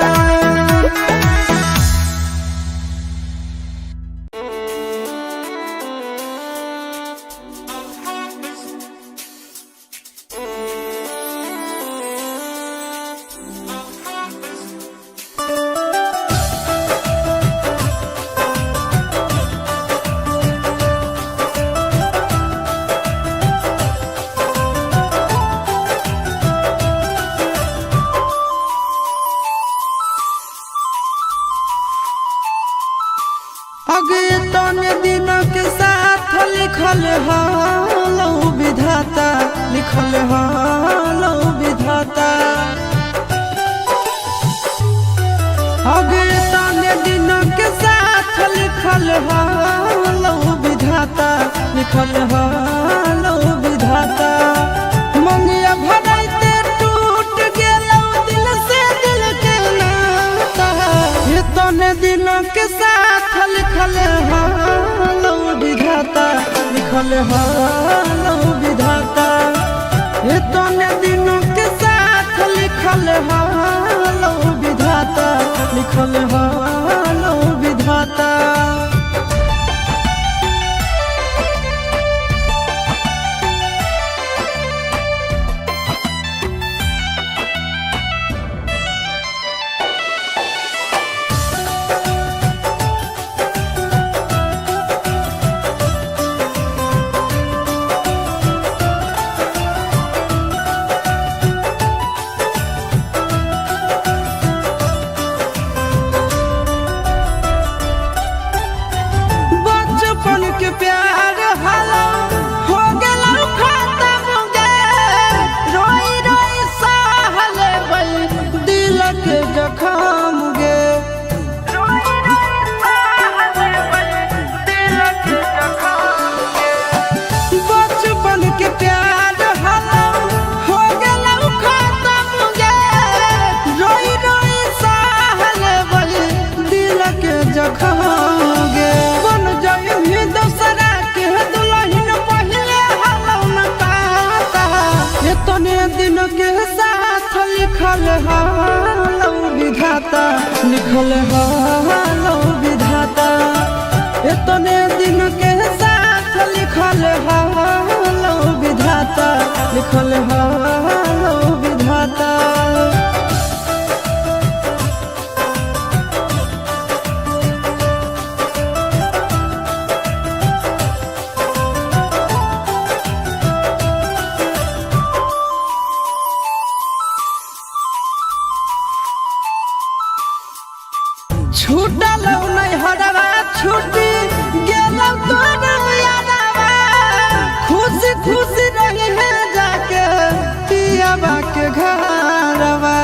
अगे तने दिन के साथ लिखल हालो विधाता, लिखल हालो विधाता। अगे तने दिन के साथ लिखल हालो विधाता, लिखल हालो विधाता। मंगिया भराइते टूट गेलो दिल से दिल के नाता। ये तने दिन के साथ लिखल हालो विधाता, लिखल हालो विधाता। ये तने दिन के साथ लिखल हालो विधाता, लिखल हालो विधाता। बचपन के प्यार हालो हो गेलो खत्म गे। रोई रोई सहल दिल के जखम गे। बचपन के प्यार हालो हो गेलो खत्म गे। रोई रोई सहल दिल के जखम गे। बन जाई दूसरा के दुल्हन पहले हालो न पाता। ये तने दिन के साथ लिखल हालो विधाता, लिखल हालो विधाता। ये तने दिन के साथ लिखल हालो विधाता, लिखल हालो विधाता। छूटल नहीं हरवा छूटी गेलौ तोर यादवा। खुशी खुशी रही है जाके पियाबा के घरवा।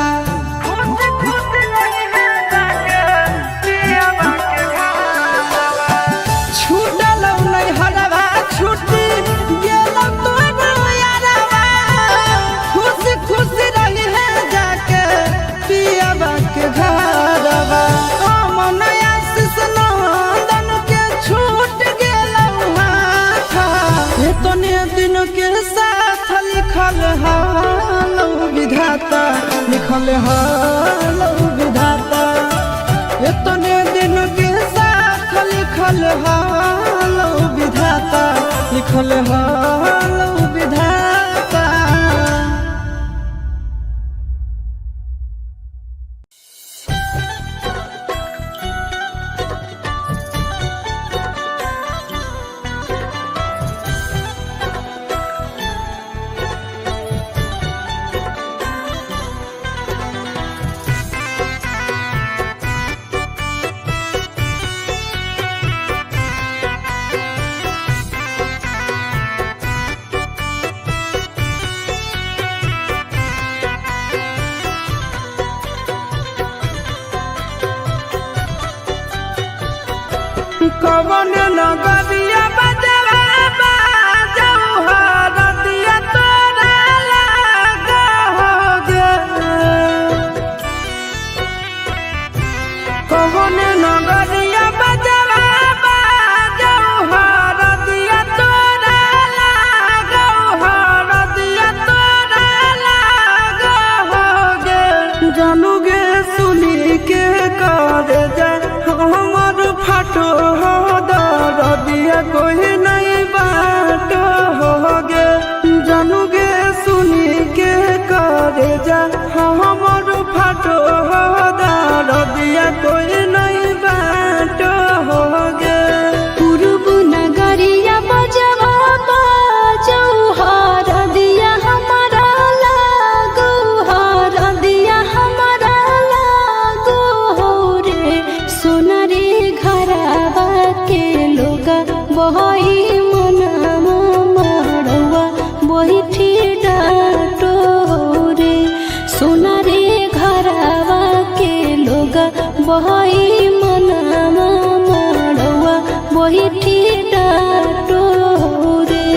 हाल विधाता इतने दिन के साथ लिखल हाल विधाता लिखल हाल विधाता। कवन नगरिया बजवा बाजौहर दिया तोरा लागोगे। कवन नगरिया बजवा बाजौहर दिया तोरा लागोहर दिया तोरा लागोगे। जानूगे सुनी के कर जा हमर फाटो हो दिया कोई नहीं बात होगे। जानूगे सुनी के करे जा हमर फाटो हो दिया कोई नहीं बात होगे। पूर्व नगरिया बजवा बाजौहर दिया हमारा लागो हर दिया हमारा लागो हो रे। सोना रे घरवा के लोग बहई मनवा मड़वा बैठी डाटो रे। सोना रे घरवा के लोग बहई मनवा मड़वा बैठी डाटो रे।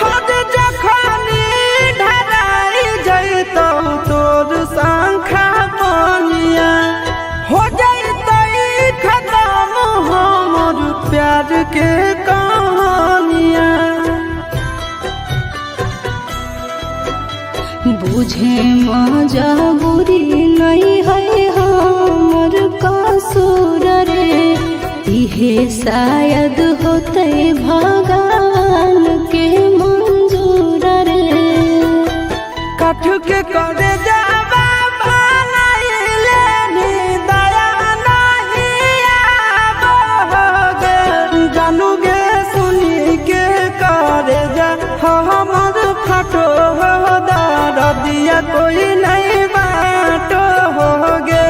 हद जखनी ढराई जैतौ तोर शंखा बनिया हो जैतै खत्म हमर प्यार के कहानिया। बुझे मजबूरी नहीं है हमर कसूर रे। इहे शायद होते भगवान के मंजूर रे। काठ के करे जावा बनाइले नी दया नहीं आवोगे। जानूगे सुनी के करे जा हमर फाटो हो दिया कोई नहीं बात होगे।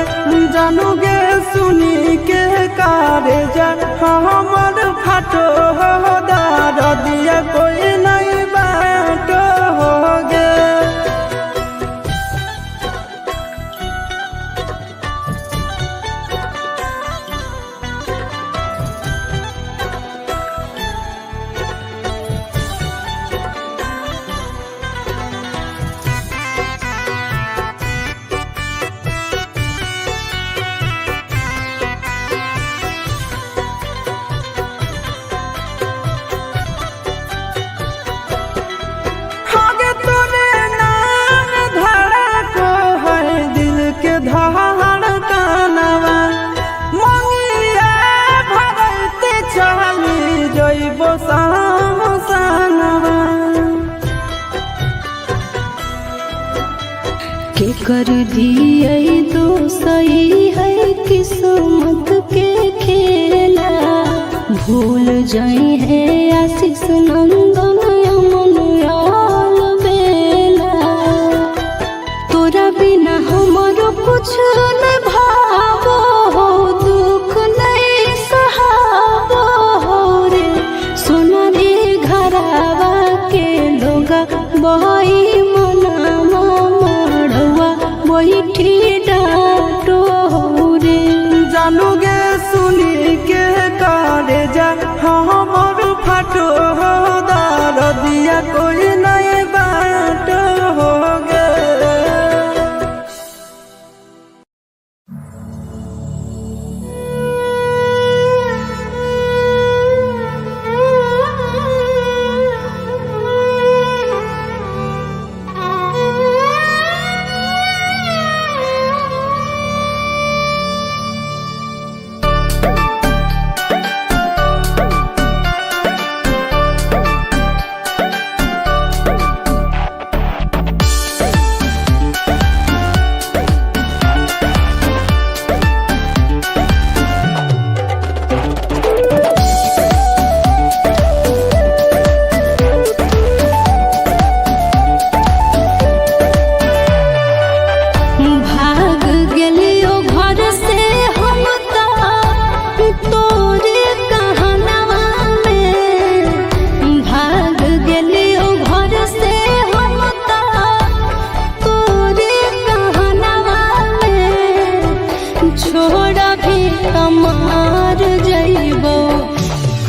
जानूगे सुनी के करे जा हमर फाटो हो दिया कोई नहीं बात होगे। आगे तोरे नाम धड़को है दिल के धड़कनवा। मंगिया भरते चली जइबो सामसनवा। के कर दिए तो सही है किस्मत के खेला। भूल जाई है आशीष नंदन अमन याल बेला। तोरा बिना हमरो कुछ न भावो हो दुख नहीं सहावो हो रे। सोना रे घरवा के लोग बहई मनवा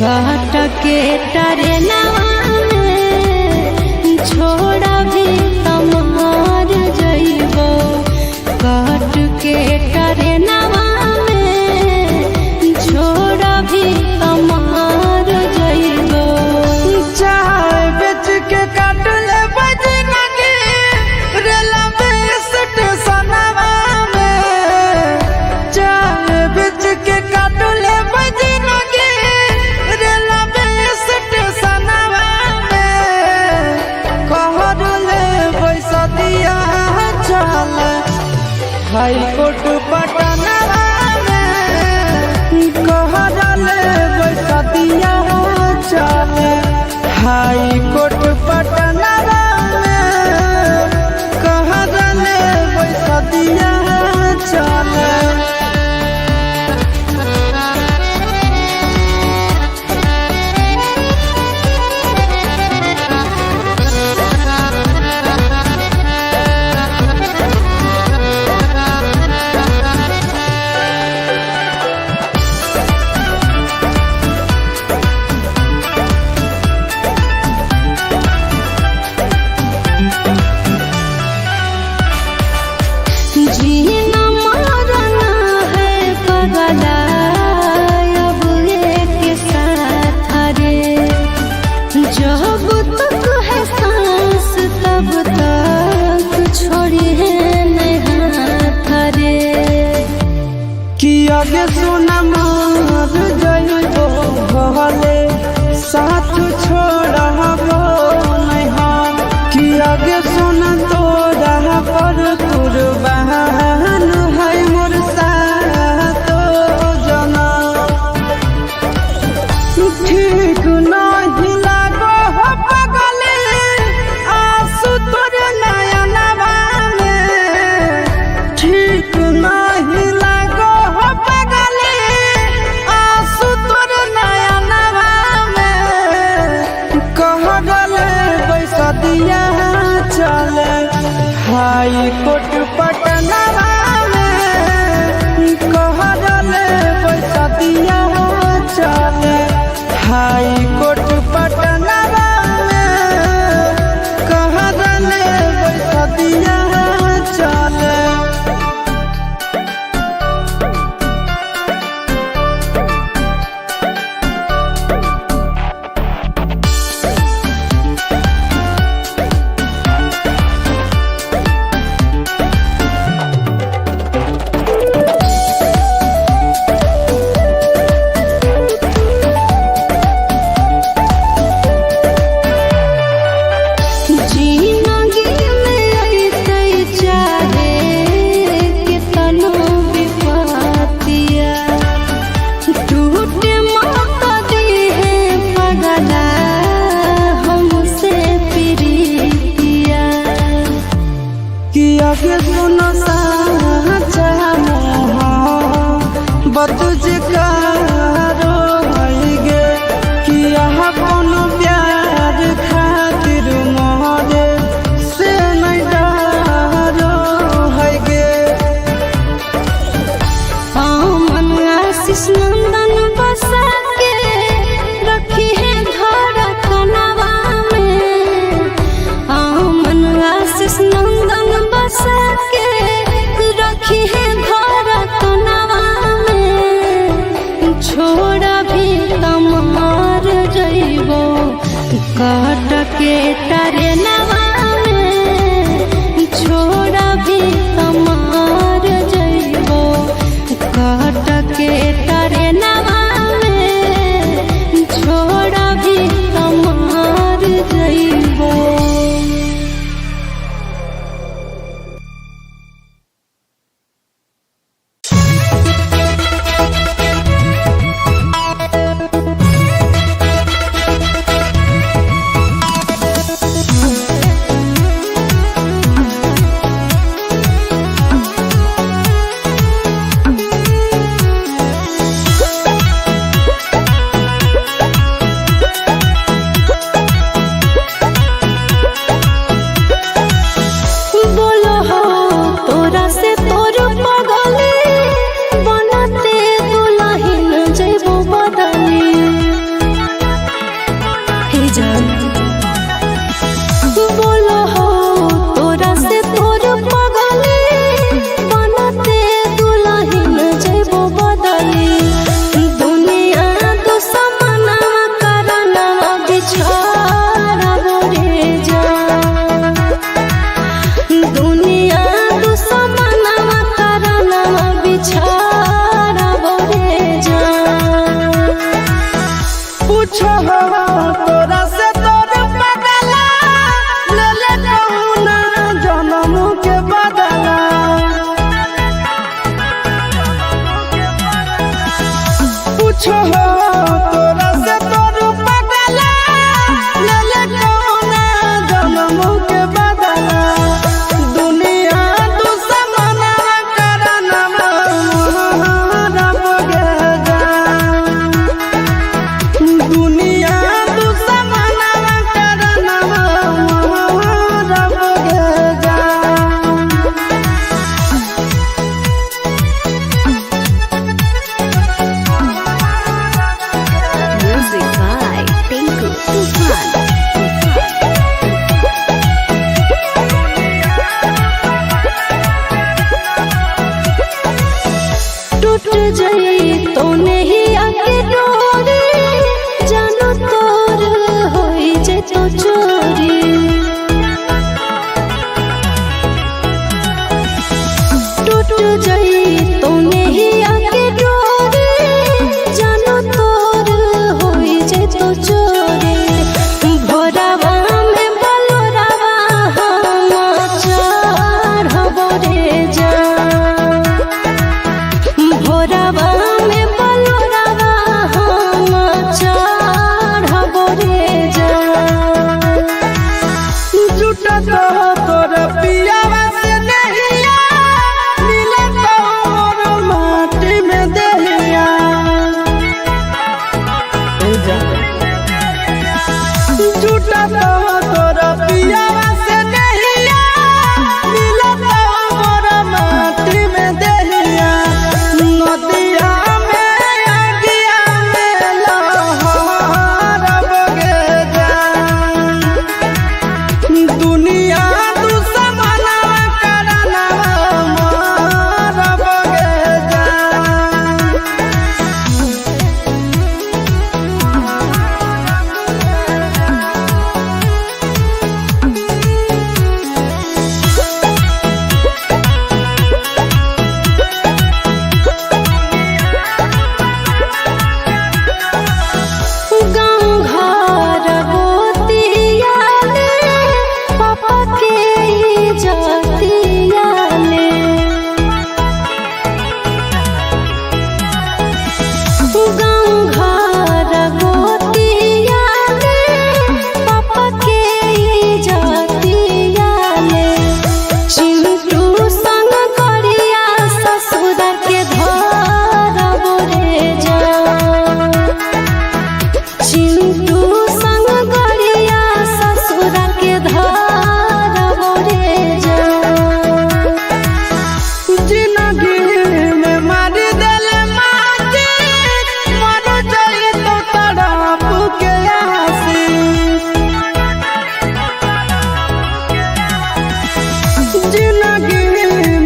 काट के टरेनवा में छोड़ा भी तमार जइबो काट के टरेनवा में छोड़ा भी तमार जइबो चाय बेच के काट ले बजनगी रेलवे स्टेशनवा में चाय बेच के काट ले बजनगी रेलवे स्टेशनवा में कहर ले पैसा दिया चल हाई कोर्ट पटनवा में कहर ले पैसा दिया चल हाई कोर्ट पटनवा में कहर ले पैसा दिया चल जीना मरना है पगला अब एक साथ रे जब तक है सांस तब तक छोड़ी है नहीं हाथ रे कि आगे सुना मार जइबो भले साथ छोड़बो नहीं हम कि आगे सुना तोरा पर कुर्बान है मोर साथ जना ठीक नहीं लागो हो पगले आंसू तोर नयनवा में ठीक नहीं लागो हो पगले आंसू तोर नयनवा में कहले पैसा दिया चले हाई कोर्ट पटनवा में कहले पैसा दिया चले हाई कोर्ट पटनवा में कहले पैसा दिया चले जिंदगी में ऐसे चाहे कितनो विपतिया टूटे मत दी है पगला हमसे प्रीतिया कि आगे सुनो साचा मोह बतुझ कारो गे कि यहाँ कोनो प्यार खातिर मोहरे से नहीं डरो है गे मन आशीष नंदन बसा के रखी है घर कनवा में मन आशीष नंदन बसा के रखी है घर कनवा में छोड़ा भी तमार जइबो काट के टरेनवा में छोड़ा भी तमार जइबो काट के टरेनवा में छोड़ा भी तमार जइबो पूछो तोरा से तोर बदला ले ले कौना जन्म के बदला पूछो तोरा से तोर बदला ले ले कौना जन्म के बदला दुनिया दुश्मना करना रब गे दुनिया दुश्मना करना रब गे Music by Tinku Tufan. टूट जाई तो नहीं आके डोरी जानो तोर होई जे तो चोरी टूट जाई तो नहीं आके डोरी जानो तोर होई जे तो चोरी भोरावा में बलोरावा हम चढ़ब रे जा भोरावा में बलोरावा हम चढ़ब रे जा झूठा तो तोर पियावा से नहिया मिले तो मोर माटी में देहिया झूठा तो तोर पियावा से नहिया मिले तो मोर माटी में देहिया नदिया में अगिया में लहरब गे जान दुनिया दुश्मना करना रब गे जान गाँव घर गोतिया ले पापा के इज्जतिया ले गाँव घर गोतिया ले पापा के इज्जतिया ले चिंटू संग करिया ससुर के धरब रे जा चिंटू संग गरिया ससुर के धरब रे जा जिंदगी में मारी दिल माटी मर जाई तो तड़प के आसी जिंदगी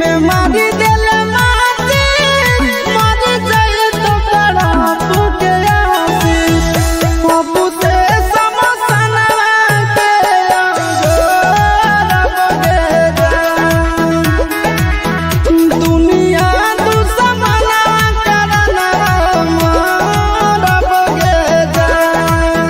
में मारी दिल माटी मर जाई तो तड़प के आसी पप्पू से समसना के रब गे जान दुनिया दुश्मना करना रब गे जान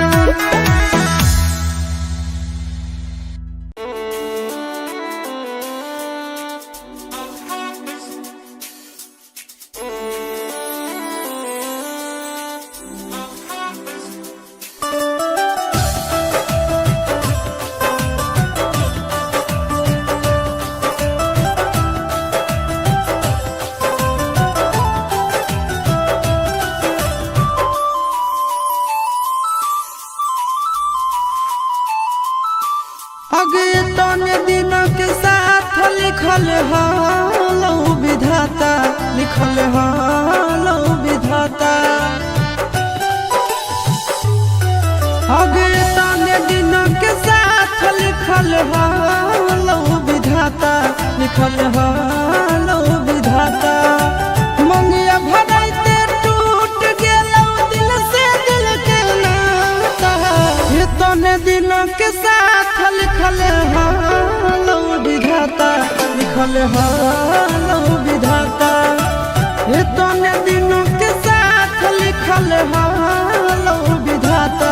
अगे तने दिन के साथ लिखल हालो विधाता लिखल हालो विधाता अगे तने दिन के साथ लिखल हालो विधाता लिखल हालो विधाता मंगिया भराइते टूट गेलो दिल से दिल के नाता ये तने दिन के साथ लिखल हालो विधाता लिखल हालो विधाता ये तने दिन के साथ लिखल हालो विधाता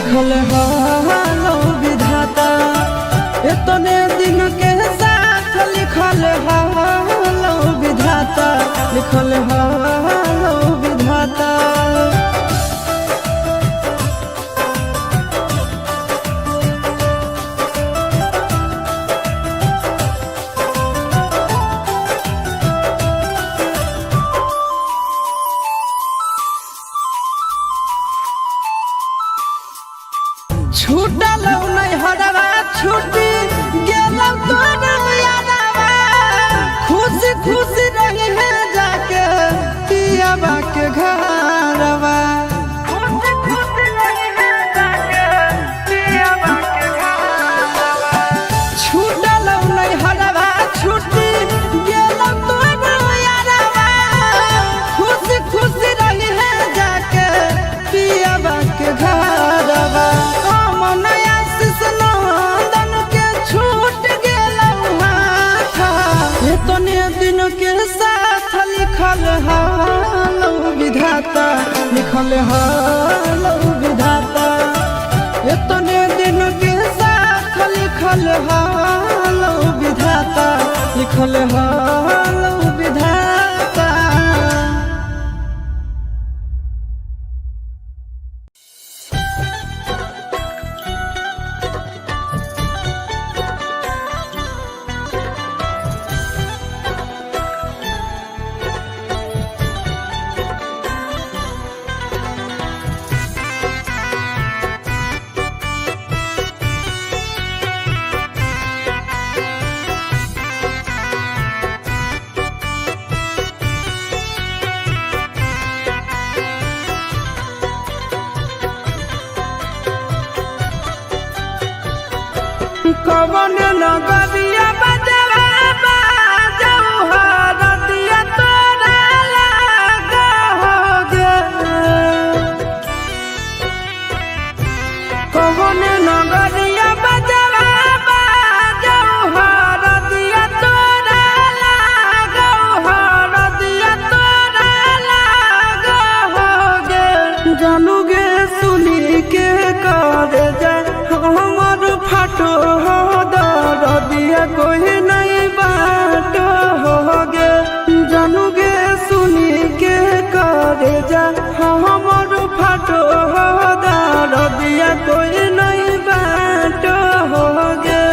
लिखल हालो विधाता इतने दिन के साथ लिखल हालो विधाता लिखल हालो विधाता छूटल नहीं हरवा छूटी गेल तोर यादवा खुशी खुशी रही है जाके पियाबा के घरवा खुशी खुशी रही है जाके पियाबा के घरवा छूटल नहीं हरवा छूटी गेल तोर यादवा खुशी खुशी रही है जाके पियाबा के घरवा इतने दिन के साथ लिखल हालो विधाता लिखल हालो विधाता इतने दिन के साथ लिखल हालो विधाता लिखल हालो विधाता कवन नगरिया बजवा बाजऊ हरदिया तोरा लागोगे कवन नगरिया बजवा बाजऊ हरदिया तोरा लागो हरदिया तोरा लागोगे जानूगे सुनी के कर जा हमर फाटो दिया कोई नहीं बात होगे जानूगे सुनी के करे जा हमर फाटो दिया कोई नहीं बात होगे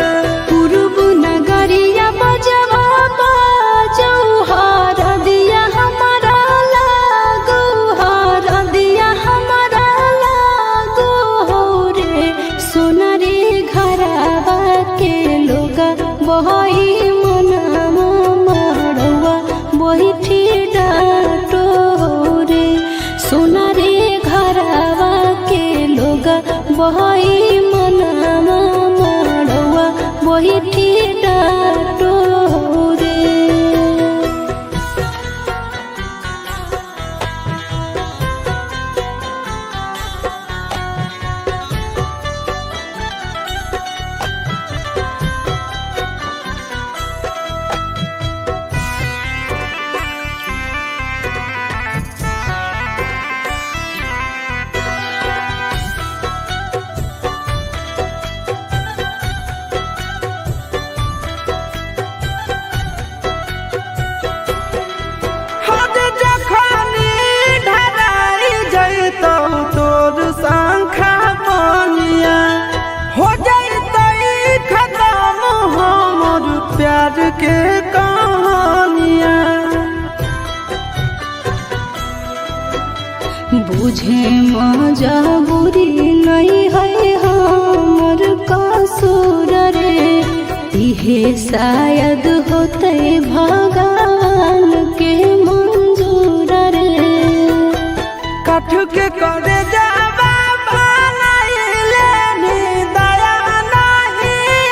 पूर्व नगरिया बजवा बाजऊ हर दिया हमारा लागो हर दिया हमारा लागो हो रे सोनारी घरवा के लोगा बही मनामा मड़वा बही डाटो रे सोनारी घरवा के लोगा बही मनामा मड़वा बही डाटो रे प्यार के कहानियाँ बुझे मजबूरी नहीं है हमर कसूर रे इहे शायद होते भगवान के मंजूर रे कठ के करे जावा बनाइले नी दया नहीं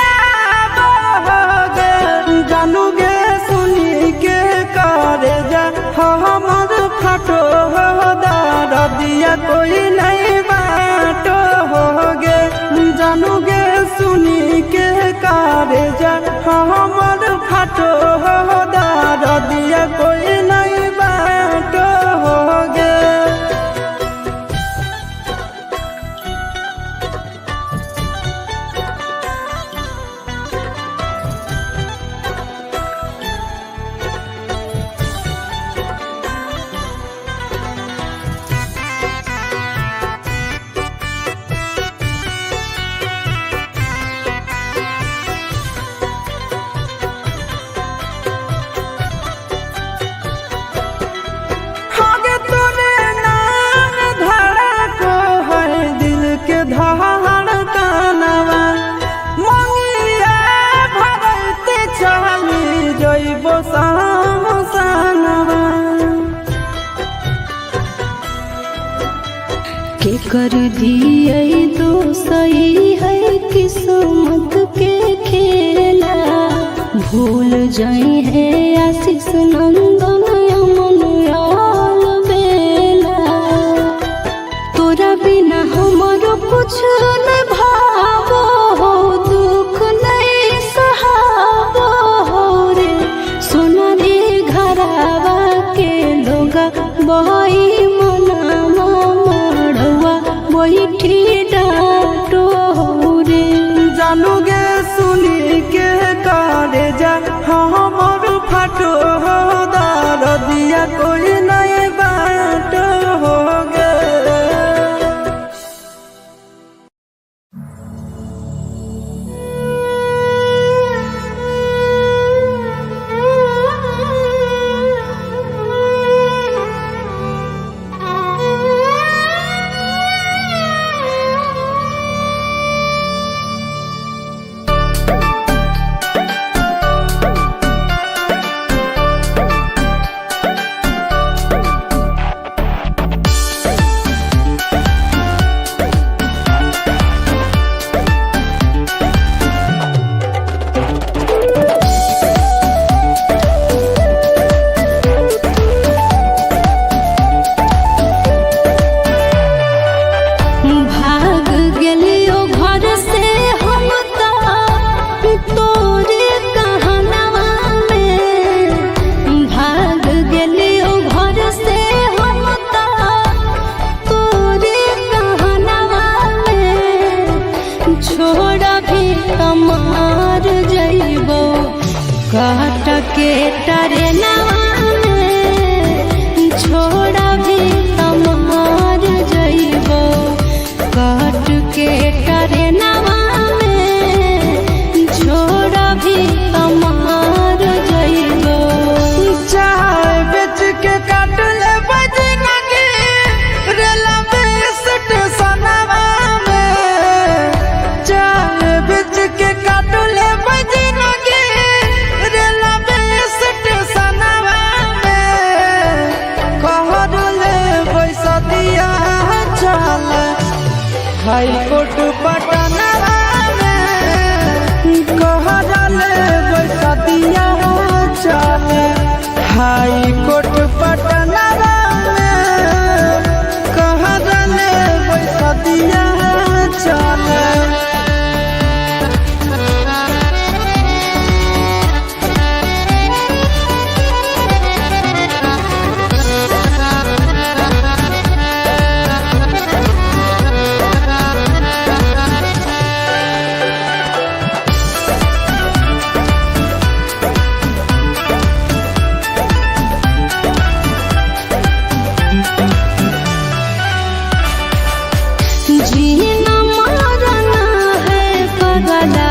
आबोगे जानूगे सुनी के करे जा हमर फाटो दिया कोई नहीं बात होगे जानूगे सुनी के करे जा हमर फाटो दिया कोई नहीं बात होगे कर दिए तो सही है किस्मत के खेला। भूल जाए है आशीष नंदन अमन याल बेला। तोरा बिना हमारो कुछ न भावो हो, दुख नहीं सहावो हो रे। सोना रे घरवा के लोगा बही मनावा मड़वा बैठी डाटो हो रे। जानू गे सुनी के करे जा हमर फाटो हो, दार दिया कोई नहीं बाट हो गे। काट के टरेनवा में छोड़ा भी तमार जइबो। काट के टरेनवा में छोड़ा भी तमार जइबो। चाय बेच के काट ले बजनगी रेलवे स्टेशनवा में। चाय बेच के काट ले बजनगी हाई कोर्ट पटनवा में कहले बैसा दिया चले। हाई कोर्ट पटनवा में कहले बैसा दिया चले। जीना मरना है पगला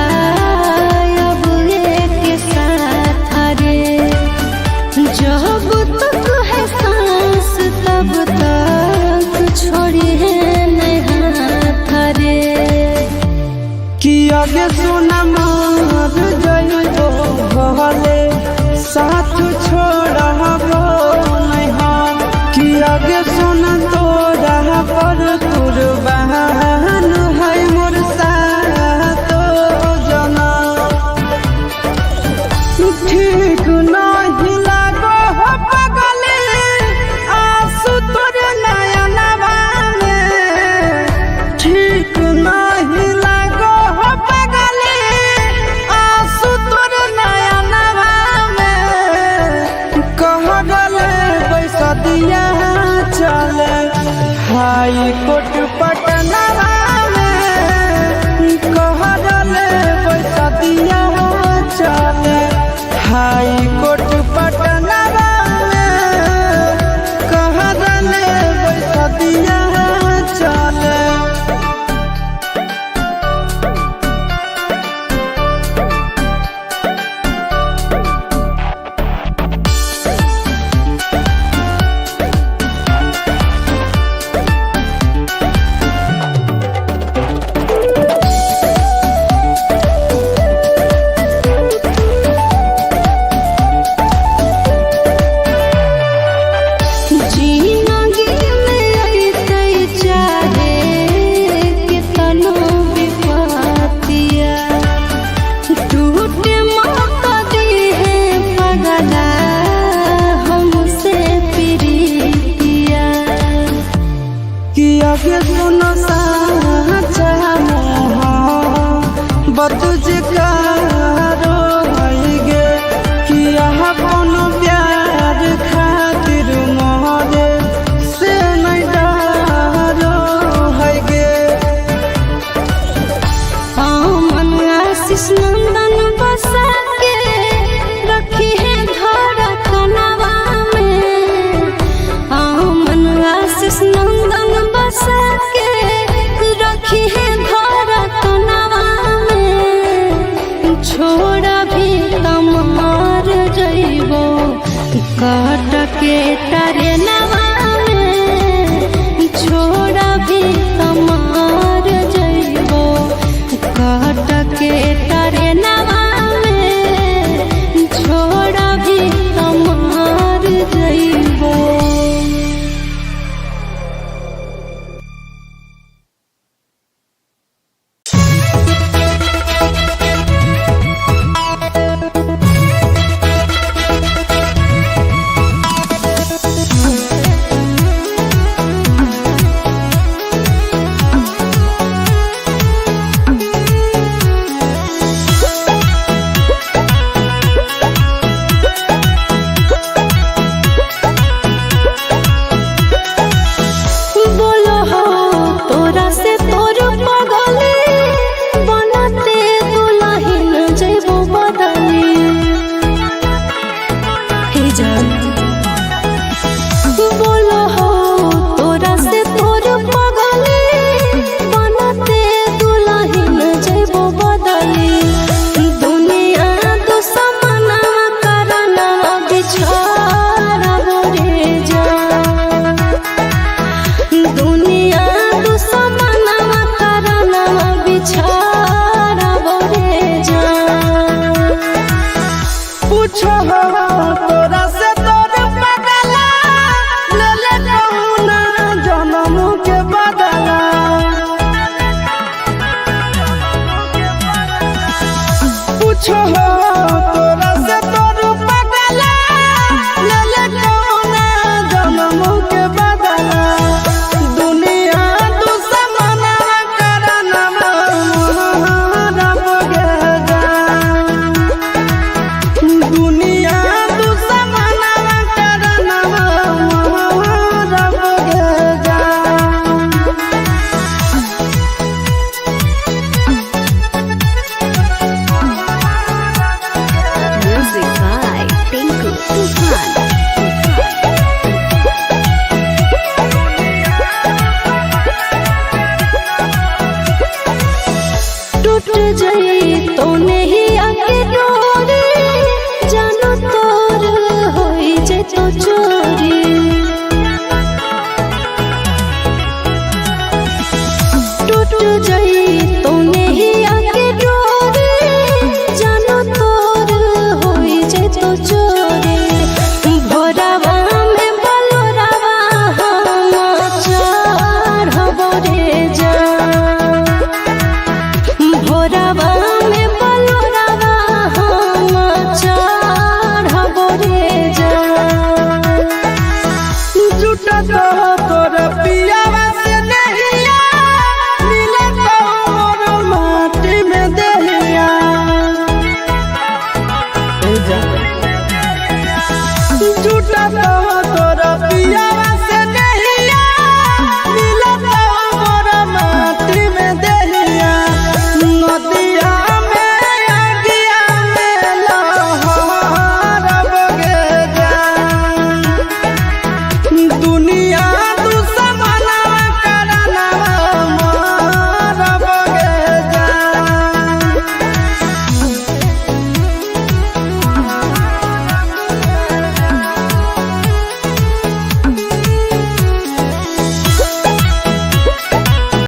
अब एक साथ रे। जब तक है सांस तब तक छोड़ी है नहीं हाथ रे। कि आगे सुना मार जइबो भले साथ छोड़बो नहीं हम। कि आगे सुना तो